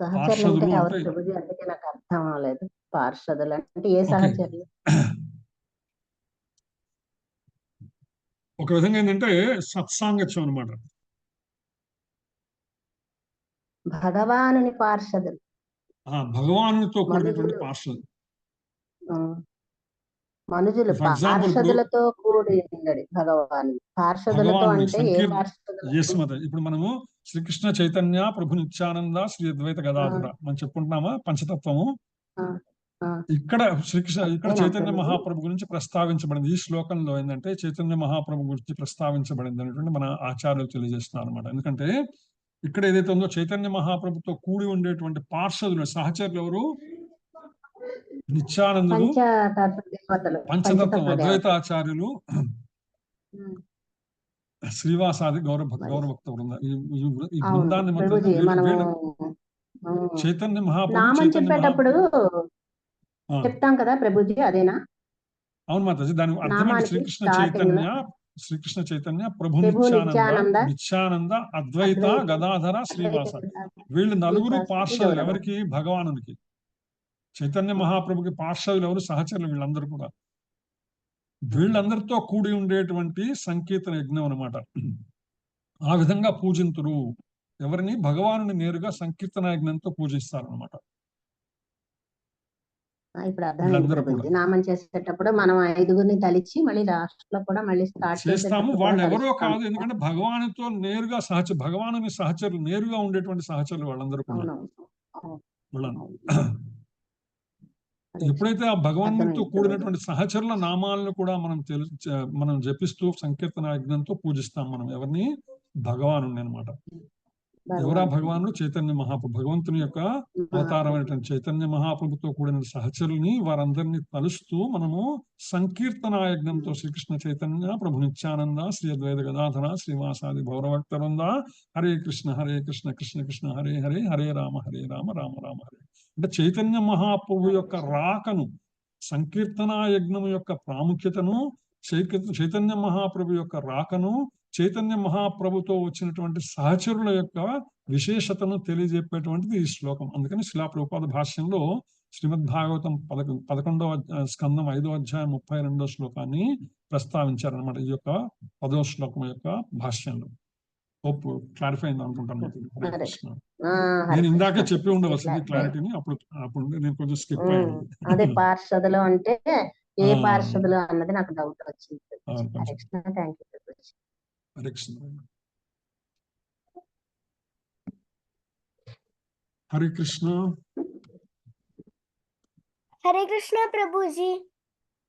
Speaker 2: సహచరులు అంటే
Speaker 1: పార్షదులు
Speaker 2: ఎవరు
Speaker 1: అంటే
Speaker 2: ప్రభుజీ? అందుకే నాకు అర్థం అవ్వలేదు. పార్షదులు అంటే ఏ
Speaker 1: ఓకే,
Speaker 2: సహచరులు?
Speaker 1: ఒక విధంగా ఏంటంటే సత్సాంగత్యం అనమాట.
Speaker 2: భగవానుని పార్షదులు,
Speaker 1: భగవానునితో కూడినటువంటి
Speaker 2: మనుజులు.
Speaker 1: పార్షదులు.
Speaker 2: ఆ, మనుజులు
Speaker 1: ఫర్ ఎగ్జాంపుల్ ఇప్పుడు
Speaker 2: పార్షదులతో కూడి ఉండడు భగవాను. పార్షదులతో
Speaker 1: భగవానుని
Speaker 2: అంటే ఏ పార్షదులు?
Speaker 1: ఎస్ మాత, ఇప్పుడు మనము శ్రీకృష్ణ చైతన్య ప్రభు నిత్యానంద శ్రీ అద్వైత గదాధర మనం చెప్పుకుంటున్నామా పంచతత్వము.
Speaker 2: ఆ, ఆ,
Speaker 1: ఇక్కడ ఇక్కడ
Speaker 2: అంతేనా
Speaker 1: చైతన్య
Speaker 2: ప్రభుజీ?
Speaker 1: మహాప్రభు గురించి ప్రస్తావించబడింది. ఈ శ్లోకంలో ఏంటంటే చైతన్య మహాప్రభు గురించి ప్రస్తావించబడింది అనేటువంటి మన ఆచార్యులు తెలియజేస్తున్నారు అనమాట. ఎందుకంటే ఇక్కడ ఏదైతే ఉందో చైతన్య మహాప్రభుతో కూడి ఉండేటువంటి పార్షదులు సహచరులు ఎవరు? నిత్యానందుడు,
Speaker 2: పంచతత్వ దేవతలు,
Speaker 1: పంచతత్వం
Speaker 2: పంచతత్వ
Speaker 1: అద్వైత
Speaker 2: దేవతలు.
Speaker 1: ఆచార్యులు,
Speaker 2: ఉమ్,
Speaker 1: శ్రీవాసాది
Speaker 2: మరి
Speaker 1: గౌరభక్త బృందం. ఈ
Speaker 2: అవును
Speaker 1: బృందాన్ని మాత్రం
Speaker 2: ప్రభుజీ, మనము
Speaker 1: వీళ్ళు చైతన్య మహాప్రభు
Speaker 2: నామం
Speaker 1: చైతన్య
Speaker 2: చెప్పేటప్పుడు
Speaker 1: ఆ,
Speaker 2: చెప్తాం కదా ప్రభుజీ, అదేనా?
Speaker 1: అవును మాతాజీ, దాని అర్థం ఏంటి?
Speaker 2: నామానికి స్టార్టింగ్ లో
Speaker 1: శ్రీకృష్ణ చైతన్య ప్రభు
Speaker 2: ప్రభు నిత్యానంద,
Speaker 1: నిత్యానంద అద్వైత
Speaker 2: అద్వైత,
Speaker 1: గదాధర
Speaker 2: అద్వైత
Speaker 1: శ్రీవాస. వీళ్ళు నలుగురు
Speaker 2: శ్రీవాసాది
Speaker 1: పార్షదులు
Speaker 2: గౌరవం.
Speaker 1: ఎవరికి? భగవానునికి. చైతన్య మహాప్రభుకి పార్షదులు ఎవరు? సహచరులు వీళ్ళందరూ కూడా. వీళ్ళందరితో కూడి ఉండేటువంటి సంకీర్తన యజ్ఞం అనమాట. ఆ విధంగా పూజింతురు ఎవరిని? భగవానుని నేరుగా సంకీర్తన యజ్ఞంతో పూజిస్తారు అనమాట
Speaker 2: ఇప్పుడు అర్థమైంది
Speaker 1: వీళ్ళందరూ కూడా.
Speaker 2: ప్రభుజీ. నామం చేసేటప్పుడు మనం 5గురిని తలిచి మళ్ళీ లాస్ట్ లో కూడా మళ్ళీ స్టార్ట్
Speaker 1: చేస్తాము.
Speaker 2: చేసేటప్పుడు కూడా
Speaker 1: వాళ్ళు ఎవరో
Speaker 2: తలుస్తాం
Speaker 1: కాదు,
Speaker 2: కదా.
Speaker 1: ఎందుకంటే భగవానుతో నేరుగా భగవానుని సహచరులు, నేరుగా ఉండేటువంటి సహచరులు వాళ్ళందరూ కూడా.
Speaker 2: అవునవును, అవును,
Speaker 1: వాళ్ళందరూ
Speaker 2: అవును. అదే
Speaker 1: ఎప్పుడైతే ఆ భగవానునితో
Speaker 2: అర్థమైంది ప్రభుజీ.
Speaker 1: కూడినటువంటి సహచరుల నామాలను కూడా మనం జపిస్తూ సంకీర్తన యజ్ఞంతో పూజిస్తాం మనం ఎవరిని? భగవానుని అనమాట. ఎవరా భగవానుడు? చైతన్య మహాప్రభు. భగవంతుని యొక్క అవతారమైనటువంటి చైతన్య మహాప్రభుతో కూడిన సహచరుల్ని వారందరినీ తలుస్తూ మనము సంకీర్తన యజ్ఞంతో శ్రీకృష్ణ చైతన్య ప్రభు నిత్యానంద శ్రీ అద్వైత గదాధర శ్రీవాసాది భౌరభక్తరుంద హరే కృష్ణ కృష్ణ కృష్ణ హరే హరే హరే రామ రామ రామ హరే. అంటే చైతన్య మహాప్రభు యొక్క రాకను, సంకీర్తన యజ్ఞం యొక్క ప్రాముఖ్యతను, చైతన్య మహాప్రభు యొక్క రాకను, చైతన్య మహాప్రభుతో వచ్చినటువంటి సహచరుల యొక్క విశేషతను తెలియజెప్పేటువంటిది ఈ శ్లోకం. అందుకని శిలా ప్రభుపాద భాష్యంలో శ్రీమద్ భాగవతం 11వ స్కందం 5వ అధ్యాయం 32వ శ్లోకాన్ని ప్రస్తావించారనమాట ఈ యొక్క 10వ శ్లోకం యొక్క భాష్యంలో. హోప్ క్లారిఫై అయింది అనుకుంటాను. హరే కృష్ణ. నేను ఇందాకే చెప్పి ఉండవలసింది క్లారిటీని, అప్పుడు నేను కొంచెం స్కిప్ అయ్యాను.
Speaker 2: అదే పార్షదులు అంటే ఏ పార్షదులు అన్నది నాకు డౌట్ వచ్చింది. హరే కృష్ణ. Thank you.
Speaker 1: హరే కృష్ణ. హరే కృష్ణ.
Speaker 3: హరే కృష్ణ ప్రభుజీ.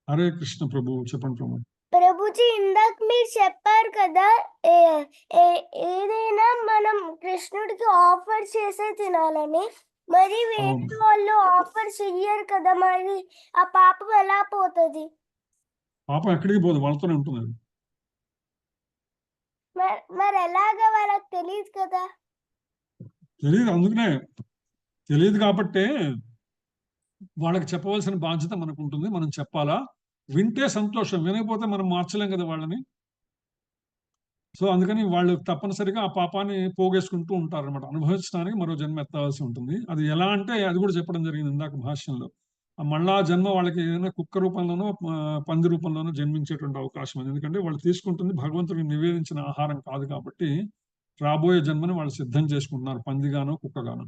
Speaker 1: హరే కృష్ణ ప్రభు. చెప్పండి ప్రభు.
Speaker 3: ప్రభుజీ, ఇందాక మీరు చెప్పారు కదా, ఏదైనా మనం కృష్ణుడికి ఆఫర్ చేసే తినాలని. మరి వేరే వాళ్ళు ఆఫర్ చెయ్యరు కదా, మరి ఆ పాపం ఎలా పోతుంది?
Speaker 1: పాపం ఎక్కడికి పోదు, వాళ్ళతోనే ఉంటుంది.
Speaker 3: మరి ఎలాగా? వాళ్ళకి తెలియదు కదా.
Speaker 1: తెలియదు, అందుకనే తెలియదు కాబట్టే వాళ్ళకి చెప్పవలసిన బాధ్యత మనకు ఉంటుంది. మనం చెప్పాలా? వింటే సంతోషం, వినకపోతే మనం మార్చలేం కదా వాళ్ళని. సో అందుకని వాళ్ళు తప్పనిసరిగా ఆ పాపాన్ని పోగేసుకుంటూ ఉంటారు అనమాట. అనుభవించడానికి మరో జన్మ ఎత్తవలసి ఉంటుంది. అది ఎలా అంటే అది కూడా చెప్పడం జరిగింది ఇందాక భాష్యంలో. మళ్ళా జన్మ వాళ్ళకి ఏదైనా కుక్క రూపంలోనో పంది రూపంలోనో జన్మించేటువంటి అవకాశం ఉంది. ఎందుకంటే వాళ్ళు తీసుకుంటుంది భగవంతుడికి నివేదించిన ఆహారం కాదు కాబట్టి రాబోయే జన్మని వాళ్ళు సిద్ధం చేసుకుంటున్నారు, పందిగానో కుక్కగానో.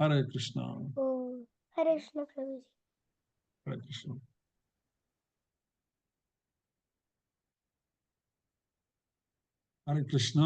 Speaker 1: హరే కృష్ణ.
Speaker 3: హరే కృష్ణ ప్రభుజీ.
Speaker 1: హరే కృష్ణ. హరే కృష్ణ.